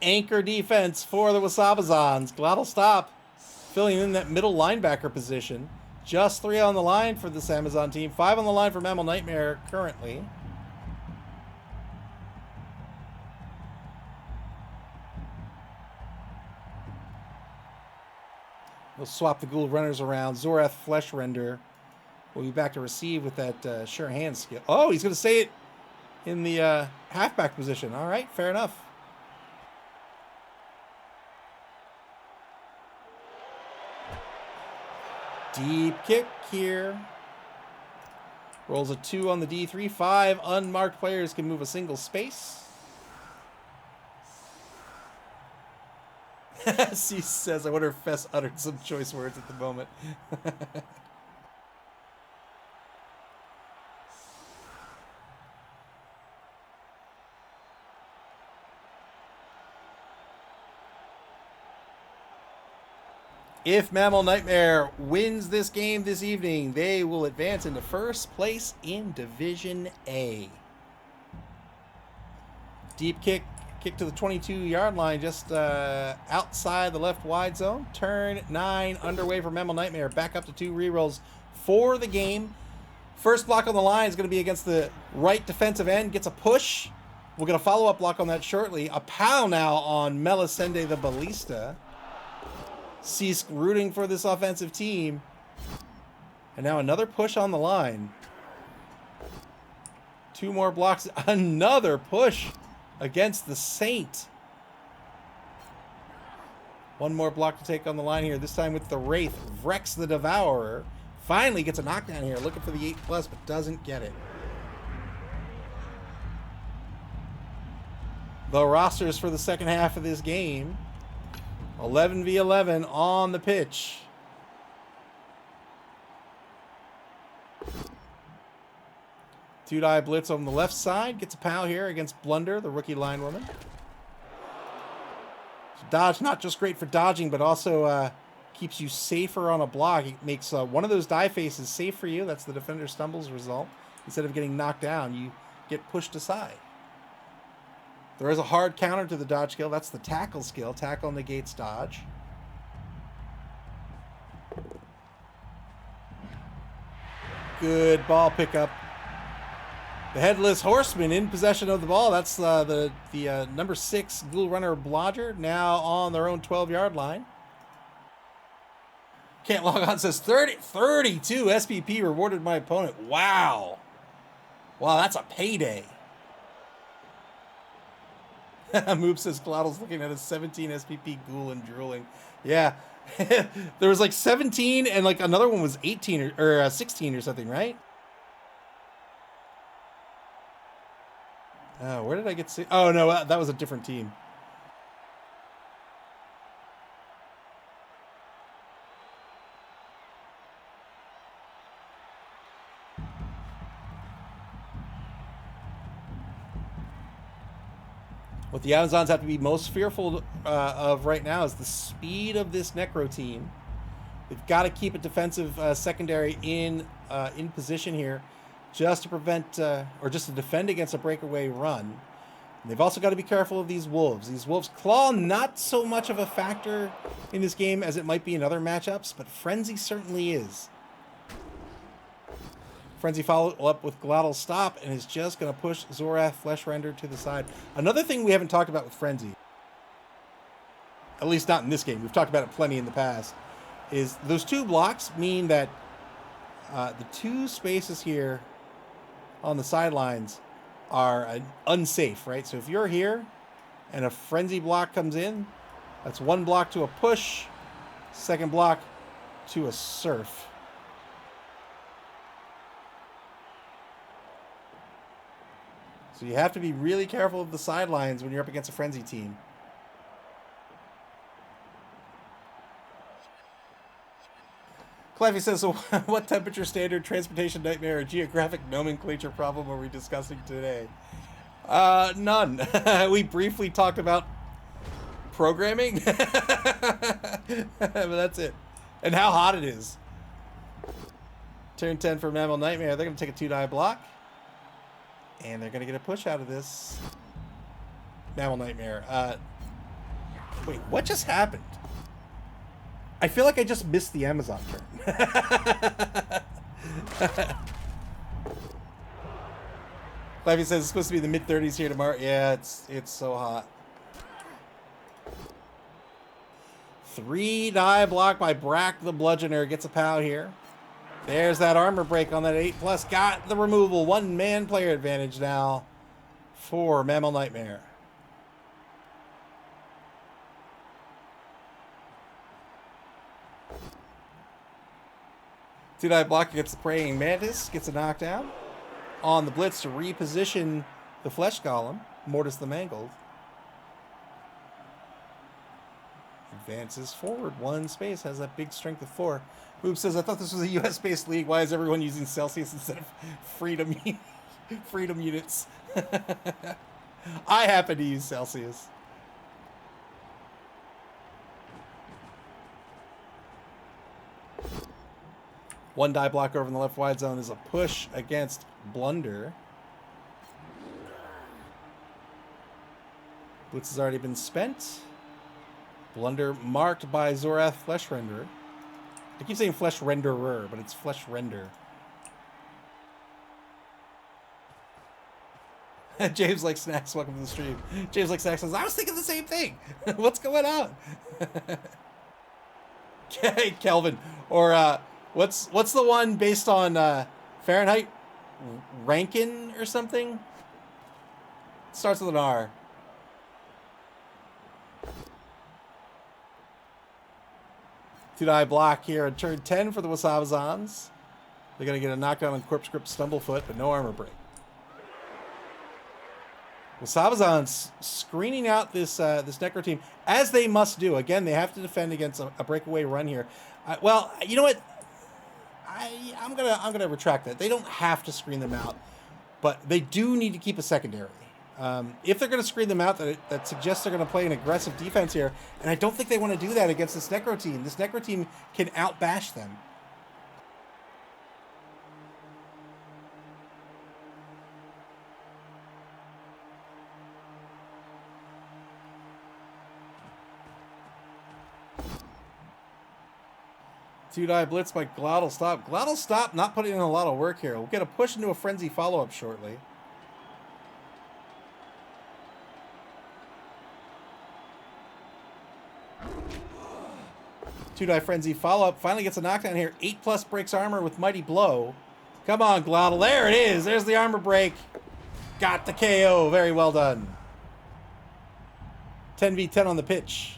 Anchor defense for the Wasabazons. Glottal stop, filling in that middle linebacker position. Just 3 on the line for this Amazon team. 5 on the line for MAML Nightmare currently. We'll swap the Ghoul runners around. Zorath Flesh Render will be back to receive with that sure hand skill. Oh, he's going to say it in the halfback position. All right, fair enough. Deep kick here. Rolls a 2 on the D3. 5 unmarked players can move a single space. C says, I wonder if Fess uttered some choice words at the moment. If MAML Nightmare wins this game this evening, they will advance into first place in Division A. Deep kick to the 22-yard line, just outside the left wide zone. Turn 9 underway for MAML Nightmare. Back up to 2 rerolls for the game. First block on the line is going to be against the right defensive end. Gets a push. We'll get a follow-up block on that shortly. A pow now on Melisende the Ballista. Cease rooting for this offensive team. And now another push on the line. 2 more blocks. Another push against the Saint. 1 more block to take on the line here. This time with the Wraith. Vrex the Devourer. Finally gets a knockdown here. Looking for the 8+, but doesn't get it. The rosters for the second half of this game. 11v11 on the pitch. Two-die blitz on the left side. Gets a pal here against Blunder, the rookie linewoman. Dodge, not just great for dodging, but also keeps you safer on a block. It makes one of those die faces safe for you. That's the defender stumbles result. Instead of getting knocked down, you get pushed aside. There is a hard counter to the dodge skill. That's the tackle skill. Tackle negates dodge. Good ball pickup. The Headless Horseman in possession of the ball. That's the number 6 Ghoul Runner Blodger, now on their own 12-yard line. Can't log on, says 32 SPP rewarded my opponent. Wow. Wow, that's a payday. Moop says Cloddle's looking at a 17 SPP Ghoul and drooling. Yeah. There was like 17 and like another one was 18 or 16 or something, right? Where did I get to? Oh, no, that was a different team. What the Amazons have to be most fearful of right now is the speed of this Necro team. They've got to keep a defensive secondary in position here just to prevent or just to defend against a breakaway run. And they've also got to be careful of these Wolves. These Wolves' claw, not so much of a factor in this game as it might be in other matchups, but Frenzy certainly is. Frenzy followed up with Glottal Stop and is just going to push Zorath Flesh Render to the side. Another thing we haven't talked about with Frenzy, at least not in this game, we've talked about it plenty in the past, is those 2 blocks mean that the 2 spaces here on the sidelines are unsafe, right? So if you're here and a Frenzy block comes in, that's 1 block to a push, 2nd block to a surf. So you have to be really careful of the sidelines when you're up against a Frenzy team. Cleffy says, so what temperature standard, transportation nightmare, or geographic nomenclature problem are we discussing today? None. We briefly talked about programming. But that's it. And how hot it is. Turn 10 for MAML Nightmare. They're going to take a 2-die block. And they're going to get a push out of this. MAML Nightmare. Wait, what just happened? I feel like I just missed the Amazon turn. Clevy says it's supposed to be the mid-30s here tomorrow. Yeah, it's so hot. 3-die block by Brack the Bludgeoner. Gets a pow here. There's that armor break on that 8+. Got the removal. 1-man player advantage now for MAML Nightmare. Two-die block against the Praying Mantis. Gets a knockdown. On the blitz to reposition the Flesh Golem. Mortis the Mangled. Advances forward 1 space. Has that big strength of 4. Boop says, I thought this was a US-based league. Why is everyone using Celsius instead of freedom units? I happen to use Celsius. One die block over in the left wide zone is a push against Blunder. Blitz has already been spent. Blunder marked by Zorath Flesh Renderer. I keep saying Flesh Renderer, but it's Flesh Render. James like snacks. Welcome to the stream. James like snacks says, I was thinking the same thing. What's going on? Okay, Kelvin. Or what's the one based on Fahrenheit? Rankin or something? It starts with an R. Two-die block here on turn 10 for the Wasabazons. They're going to get a knockdown on Corpse Grip Stumblefoot, but no armor break. Wasabazons screening out this this Necro team, as they must do. Again, they have to defend against a breakaway run here. Well, you know what? I'm gonna retract that. They don't have to screen them out, but they do need to keep a secondary. If they're going to screen them out, that suggests they're going to play an aggressive defense here, and I don't think they want to do that against this Necro team. This Necro team can outbash them. Two-die blitz by Glottal Stop. Glottal Stop not putting in a lot of work here. We'll get a push into a frenzy follow-up shortly. Two-die frenzy follow-up. Finally gets a knockdown here. 8+ breaks armor with Mighty Blow. Come on, Glottal. There it is. There's the armor break. Got the KO. Very well done. 10v10 on the pitch.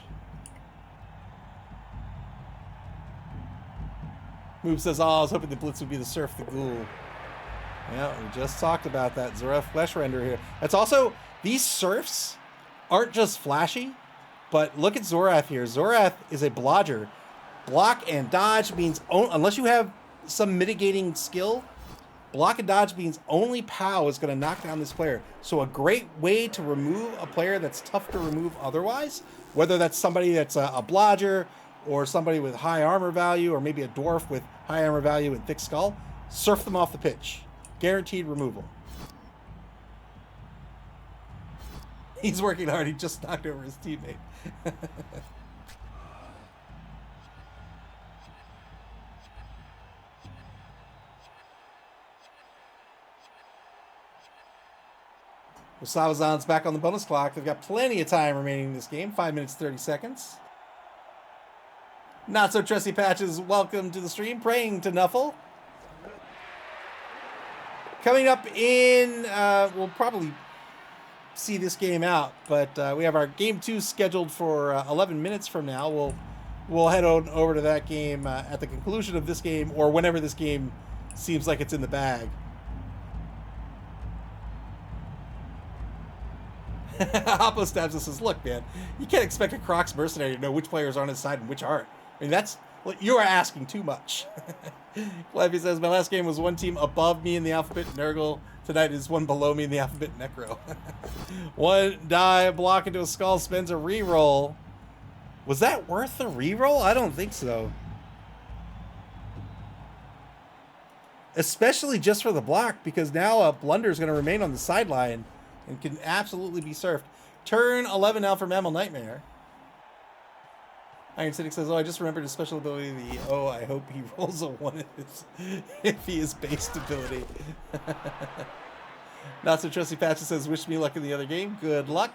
Move says, oh, I was hoping the blitz would be the Surf the Ghoul. Yeah, we just talked about that. Zorath Flesh Render here. That's also, these Surfs aren't just flashy, but look at Zorath here. Zorath is a blodger. Block and dodge means, unless you have some mitigating skill, block and dodge means only POW is going to knock down this player. So a great way to remove a player that's tough to remove otherwise, whether that's somebody that's a blodger, or somebody with high armor value, or maybe a dwarf with high armor value and thick skull, surf them off the pitch. Guaranteed removal. He's working hard. He just knocked over his teammate. Wasabazons back on the bonus clock. They've got plenty of time remaining in this game. 5 minutes, 30 seconds. Not so trusty patches, welcome to the stream. Praying to Nuffle. Coming up in, we'll probably see this game out, but we have our game 2 scheduled for 11 minutes from now. We'll head on over to that game at the conclusion of this game, or whenever this game seems like it's in the bag. Oppo stabs us says, look, man, you can't expect a Crocs mercenary to know which players are on his side and which aren't. I mean, you are asking too much. Levy says, my last game was one team above me in the alphabet Nurgle. Tonight is one below me in the alphabet Necro. One die, block into a skull, spends a reroll. Was that worth a reroll? I don't think so. Especially just for the block, because now Blunder is going to remain on the sideline and can absolutely be surfed. Turn 11 now for MAML Nightmare. Iron Cynic says, oh, I just remembered his special ability, I hope he rolls a 1 if he is based ability. Not so trusty Patches says, wish me luck in the other game. Good luck.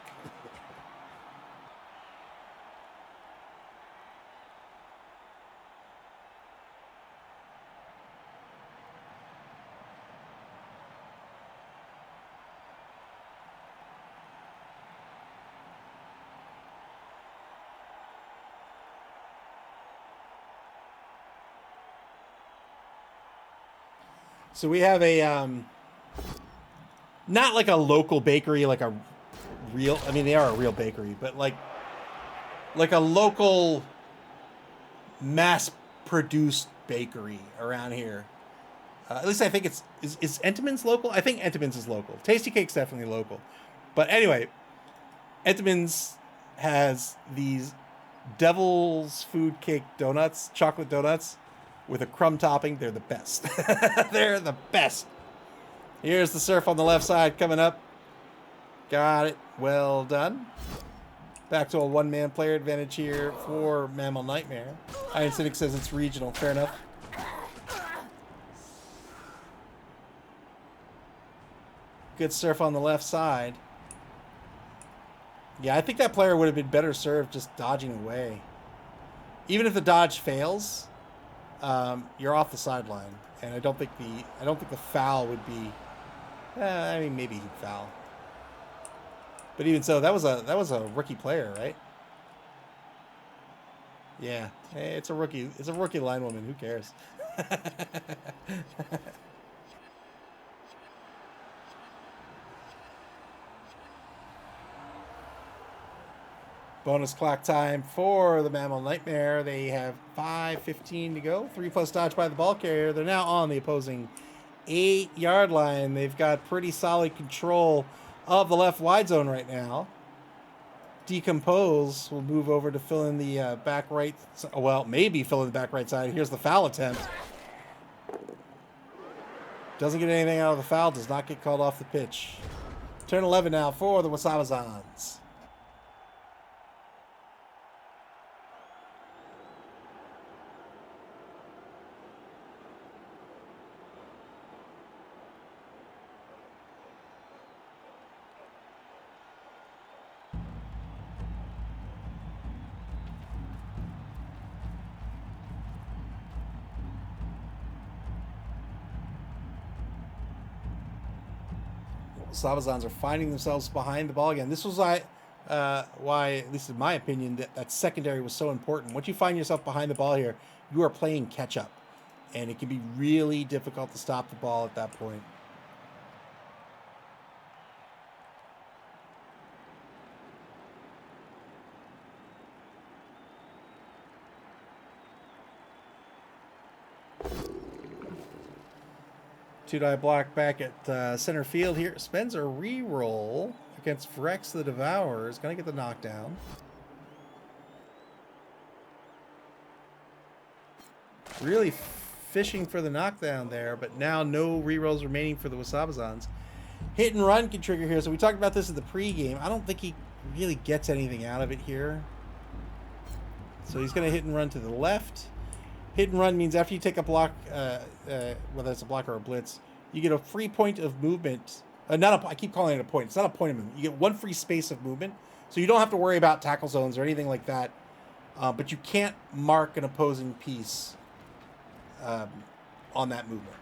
So we have a, not like a local bakery, like a real, I mean, they are a real bakery, but like a local mass-produced bakery around here. At least I think is Entenmann's local? I think Entenmann's is local. Tasty Cake's definitely local. But anyway, Entenmann's has these Devil's Food Cake donuts, chocolate donuts. with a crumb topping. They're the best. They're the best. Here's the surf on the left side coming up. Got it. Well done. Back to a one-man player advantage here for MAML Nightmare. Iron Civic says it's regional. Fair enough. Good surf on the left side. Yeah, I think that player would have been better served just dodging away. Even if the dodge fails, you're off the sideline, and I don't think the foul would be. I mean, maybe he'd foul, but even so, that was a rookie player, right? Yeah, hey, it's a rookie. It's a rookie linewoman. Who cares? Bonus clock time for the MAML Nightmare. They have 5:15 to go. 3+ dodge by the ball carrier. They're now on the opposing 8-yard line. They've got pretty solid control of the left wide zone right now. Decompose will move over to fill in the back right. Well, maybe fill in the back right side. Here's the foul attempt. Doesn't get anything out of the foul. Does not get called off the pitch. Turn 11 now for the Wasabazons. Wasabazons are finding themselves behind the ball again. This was why, at least in my opinion, that secondary was so important. Once you find yourself behind the ball here, you are playing catch up, and it can be really difficult to stop the ball at that point. Two-die block back at center field here. Spends a re-roll against Vrex the Devourer. Is going to get the knockdown. Really fishing for the knockdown there, but now no re-rolls remaining for the Wasabazons. Hit and run can trigger here. So we talked about this in the pregame. I don't think he really gets anything out of it here. So he's going to hit and run to the left. Hit and run means after you take a block, whether it's a block or a blitz, you get a free point of movement. I keep calling it a point. It's not a point of movement. You get one free space of movement. So you don't have to worry about tackle zones or anything like that. But you can't mark an opposing piece on that movement.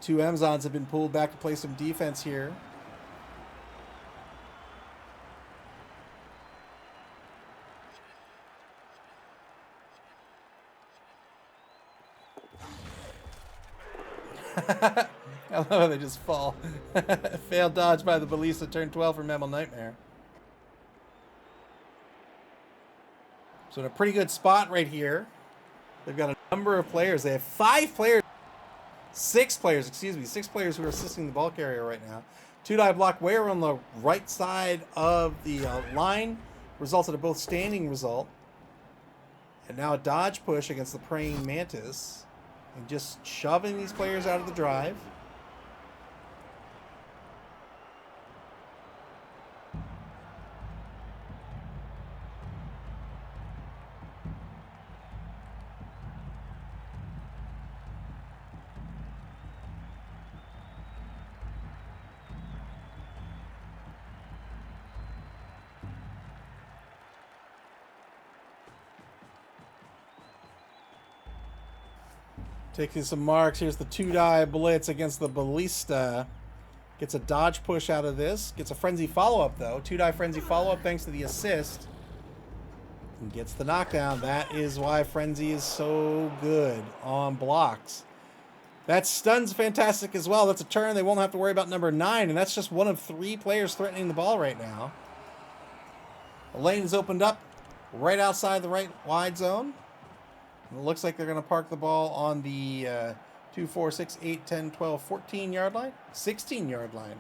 Two Amazons have been pulled back to play some defense here. I love how they just fall. Failed dodge by the Ballista. Turn 12 for MAML Nightmare. So in a pretty good spot right here. They've got a number of players. They have 6 players who are assisting the ball carrier right now. Two-die block where on the right side of the line resulted in both standing result. And now a dodge push against the praying mantis. And just shoving these players out of the drive. Taking some marks. Here's the two-die blitz against the Ballista. Gets a dodge push out of this. Gets a frenzy follow-up, though. Two-die frenzy follow-up thanks to the assist. And gets the knockdown. That is why frenzy is so good on blocks. That stun's fantastic as well. That's a turn. They won't have to worry about number 9, and that's just one of 3 players threatening the ball right now. The lane is opened up right outside the right wide zone. It looks like they're going to park the ball on the 2, 4, 6, 8, 10, 12, 14-yard line. 16-yard line.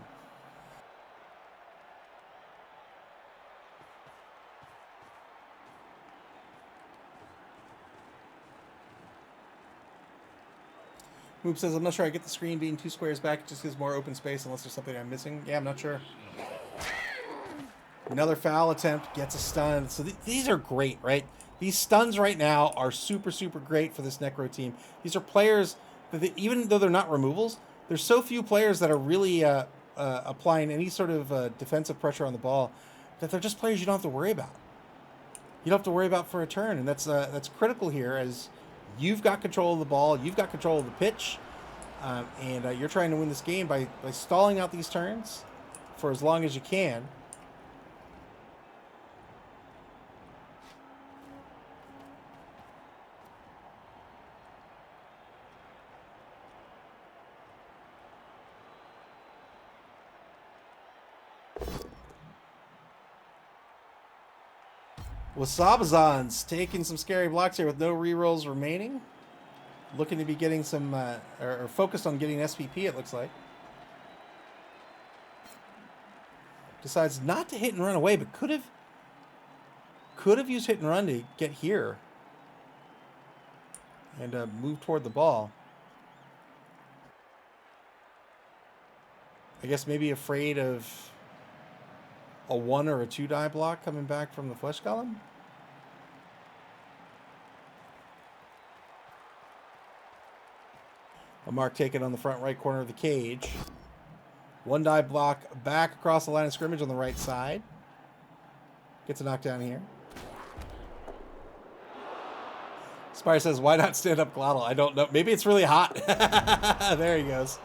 Moop says, I'm not sure I get the screen being 2 squares back. It just gives more open space unless there's something I'm missing. Yeah, I'm not sure. Another foul attempt, gets a stun. So these are great, right? These stuns right now are super, super great for this Necro team. These are players that even though they're not removals, there's so few players that are really applying any sort of defensive pressure on the ball that they're just players you don't have to worry about. You don't have to worry about for a turn, and that's critical here as you've got control of the ball, you've got control of the pitch, and you're trying to win this game by stalling out these turns for as long as you can. Wasabazons taking some scary blocks here with no rerolls remaining. Looking to be getting some, or focused on getting SPP, it looks like. Decides not to hit and run away, but could have used hit and run to get here. And move toward the ball. I guess maybe afraid of a 1 or a 2 die block coming back from the flesh column. A mark taken on the front right corner of the cage. 1 die block back across the line of scrimmage on the right side. Gets a knockdown here. Spire says, why not stand up Glottal? I don't know. Maybe it's really hot. There he goes.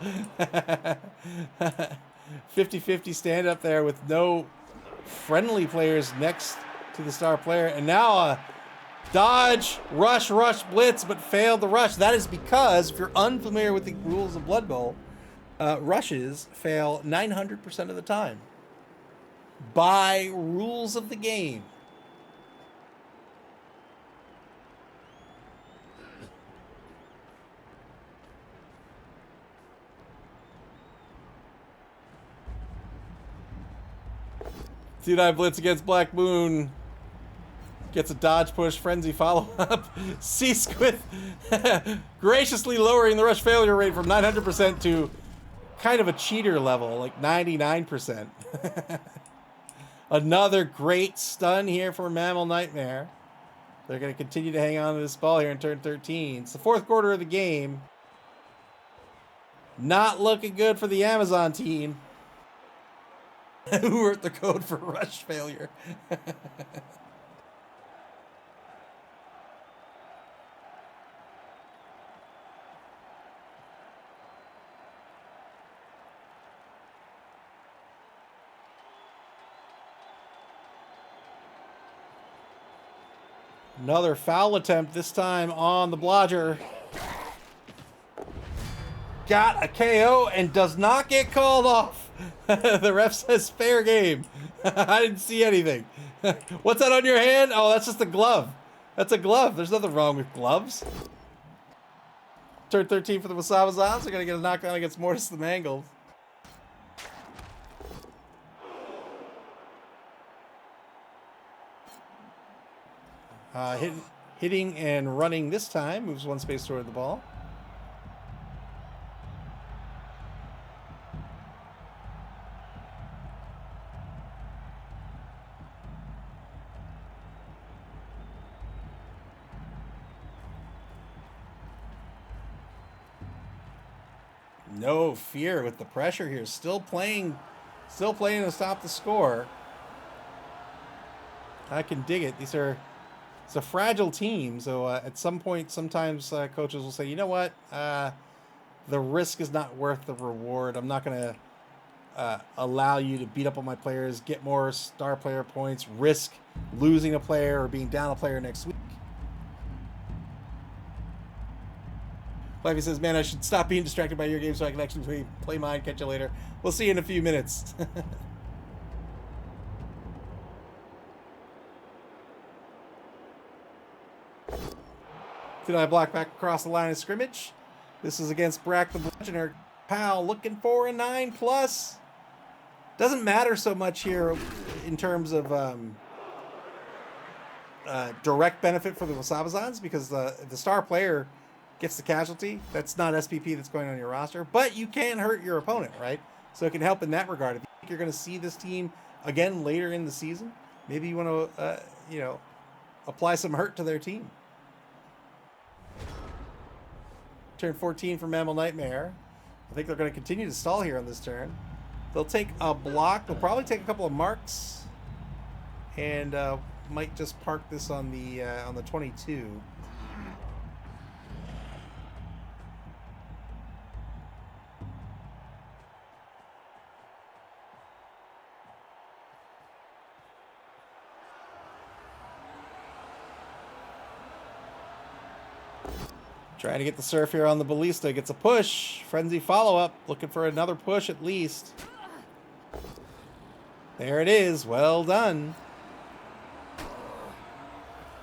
50-50 stand up there with no friendly players next to the star player. And now a dodge, rush, blitz, but failed the rush. That is because, if you're unfamiliar with the rules of Blood Bowl, rushes fail 900% of the time. By rules of the game. Two-die blitz against Black Moon. Gets a dodge push, frenzy follow-up. C-Squith graciously lowering the rush failure rate from 900% to kind of a cheater level, like 99%. Another great stun here for MAML Nightmare. They're going to continue to hang on to this ball here in turn 13. It's the 4th quarter of the game. Not looking good for the Amazon team. Who wrote the code for rush failure? Another foul attempt, this time on the blodger. Got a KO and does not get called off. The ref says fair game. I didn't see anything. What's that on your hand? Oh, that's just a glove. That's a glove. There's nothing wrong with gloves. Turn 13 for the Wasabazons. They're going to get a knockdown against Mortis the Mangled. Hitting and running this time. Moves 1 space toward the ball. No fear with the pressure here. Still playing to stop the score. I can dig it. It's a fragile team, so at some point, sometimes coaches will say, you know what, the risk is not worth the reward. I'm not going to allow you to beat up on my players, get more star player points, risk losing a player or being down a player next week. Flavie says, man, I should stop being distracted by your game so I can actually play mine. Catch you later. We'll see you in a few minutes. Did I block back across the line of scrimmage? This is against Brack the Bludgeoner. Pal looking for a 9+. Doesn't matter so much here in terms of direct benefit for the Wasabazons because the star player gets the casualty. That's not SPP that's going on your roster, but you can hurt your opponent, right? So it can help in that regard. If you think you're going to see this team again later in the season, maybe you want to, you know, apply some hurt to their team. Turn 14 for MAML Nightmare. I think they're going to continue to stall here on this turn. They'll take a block. They'll probably take a couple of marks, and might just park this on the 22. Trying to get the surf here on the ballista. Gets a push. Frenzy follow-up. Looking for another push at least. There it is. Well done.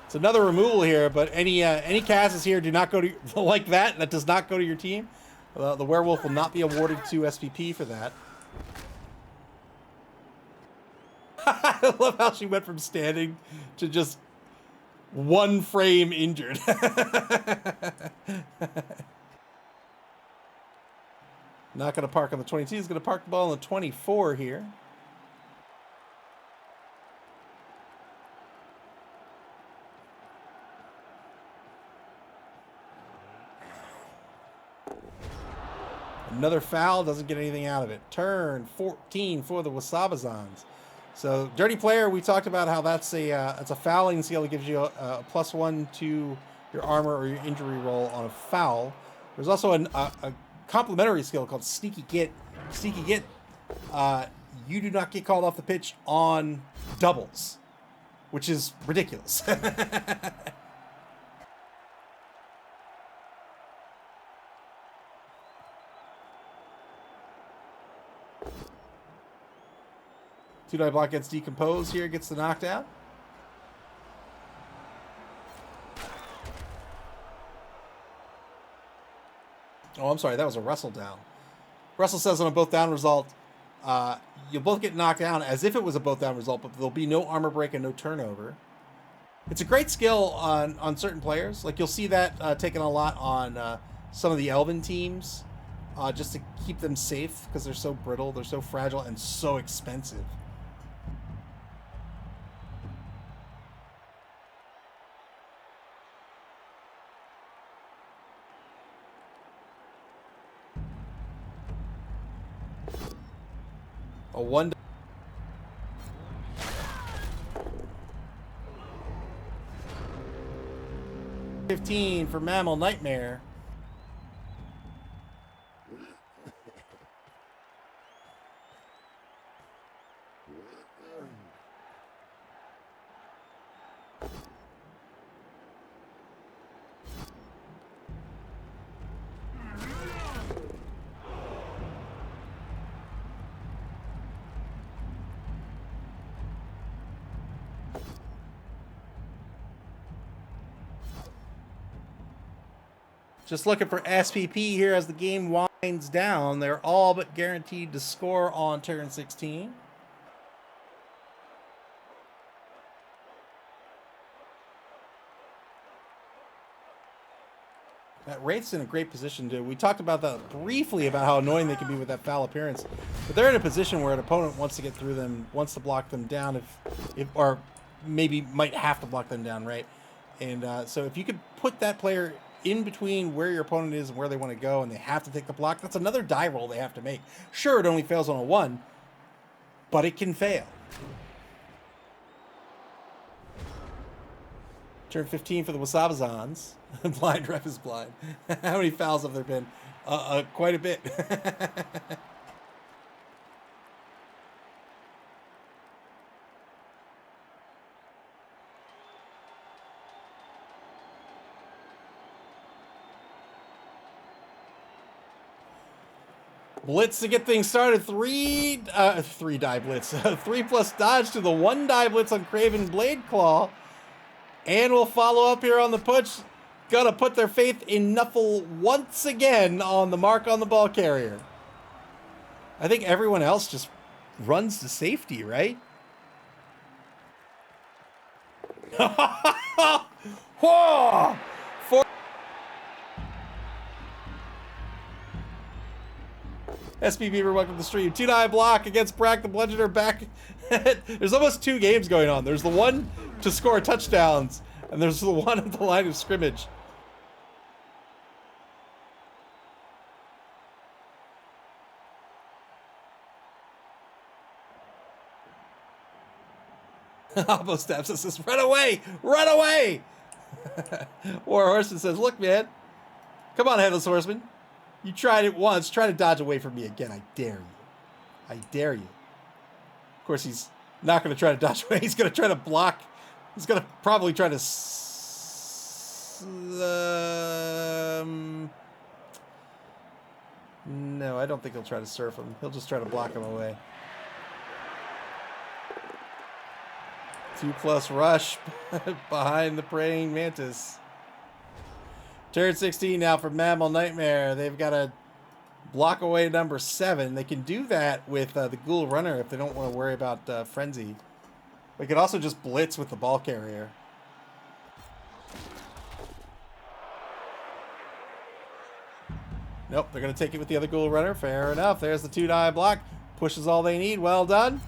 It's another removal here, but any casts here do not go to like that. That does not go to your team. The werewolf will not be awarded to SPP for that. I love how she went from standing to just one frame injured. Not going to park on the 22. He's going to park the ball on the 24 here. Another foul, doesn't get anything out of it. Turn 14 for the Wasabazons. So, Dirty Player, we talked about how that's it's a fouling skill that gives you a +1 to your armor or your injury roll on a foul. There's also a complementary skill called Sneaky Git. Sneaky Git, you do not get called off the pitch on doubles, which is ridiculous. Two-die block gets decomposed here, gets the knockdown. Oh, I'm sorry, that was a wrestle down. Russell says on a both down result, you'll both get knocked down as if it was a both down result, but there'll be no armor break and no turnover. It's a great skill on certain players. Like, you'll see that taken a lot on some of the Elven teams, just to keep them safe because they're so brittle, they're so fragile, and so expensive. A 1 15 for MAML Nightmare. Just looking for SPP here as the game winds down. They're all but guaranteed to score on turn 16. That Wraith's in a great position to. We talked about that briefly about how annoying they can be with that foul appearance, but they're in a position where an opponent wants to get through them, wants to block them down, if or maybe might have to block them down, right? And so if you could put that player in between where your opponent is and where they want to go, and they have to take the block, that's another die roll they have to make. Sure, it only fails on a 1, but it can fail. Turn 15 for the Wasabazons. Blind ref is blind. How many fouls have there been? Quite a bit. Blitz to get things started. Three die blitz. 3+ dodge to the 1 die blitz on Craven Blade Claw. And we'll follow up here on the push. Gonna put their faith in Nuffle once again on the mark on the ball carrier. I think everyone else just runs to safety, right? Whoa! SP Beaver, welcome to the stream. 2-9 block against Brack the Bludgeoner back. There's almost 2 games going on. There's the one to score touchdowns, and there's the one at the line of scrimmage. Almost steps and says, run away! Run away! War Horseman says, look, man. Come on, Headless Horseman. You tried it once. Try to dodge away from me again. I dare you. I dare you. Of course, he's not going to try to dodge away. He's going to try to block. He's going to probably try to... No, I don't think he'll try to surf him. He'll just try to block him away. 2+ rush behind the praying mantis. Turn 16 now for MAML Nightmare. They've got to block away number 7. They can do that with the Ghoul Runner if they don't want to worry about Frenzy. They could also just blitz with the ball carrier. Nope, they're going to take it with the other Ghoul Runner. Fair enough. There's the 2-die block. Pushes all they need. Well done.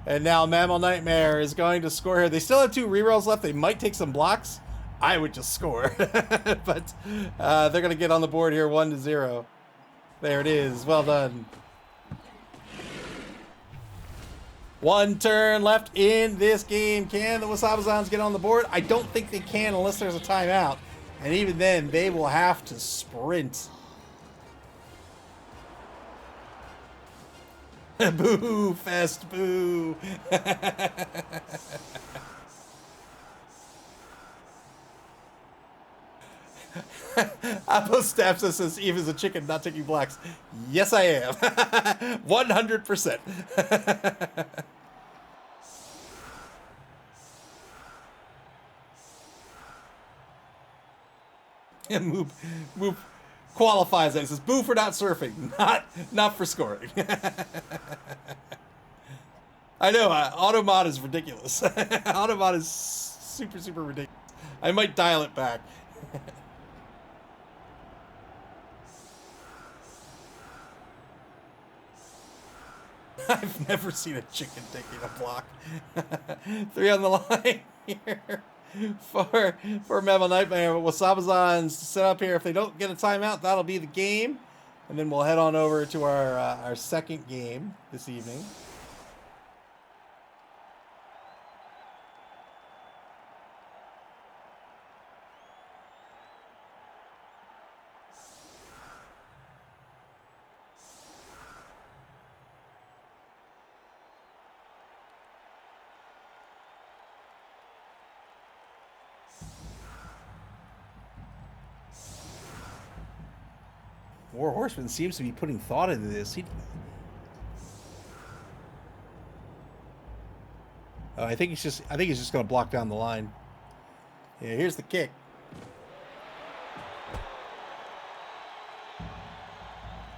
And now MAML Nightmare is going to score here. They still have 2 rerolls left. They might take some blocks. I would just score. But they're going to get on the board here 1-0. There it is. Well done. 1 turn left in this game. Can the Wasabazons get on the board? I don't think they can unless there's a timeout. And even then, they will have to sprint. Boo fest, boo. Apple Staff says, Eve is a chicken not taking blacks. Yes, I am. 100%. And Moop qualifies that. He says, boo for not surfing, not for scoring. I know, Automod is ridiculous. Automod is super, super ridiculous. I might dial it back. I've never seen a chicken taking a block. 3 on the line here for MAML Nightmare. Wasabazons set up here. If they don't get a timeout, that'll be the game. And then we'll head on over to our second game this evening. War Horseman seems to be putting thought into this. I think he's just going to block down the line. Yeah, here's the kick.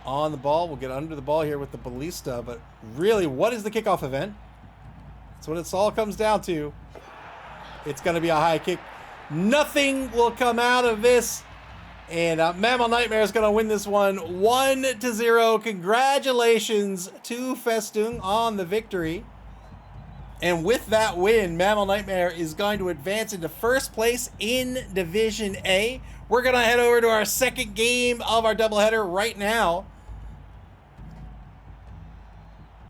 On the ball, we'll get under the ball here with the ballista. But really, what is the kickoff event? That's what it all comes down to. It's going to be a high kick. Nothing will come out of this. And MAML Nightmare is going to win this one 1-0. Congratulations to Festung on the victory. And with that win, MAML Nightmare is going to advance into first place in Division A. We're going to head over to our second game of our doubleheader right now.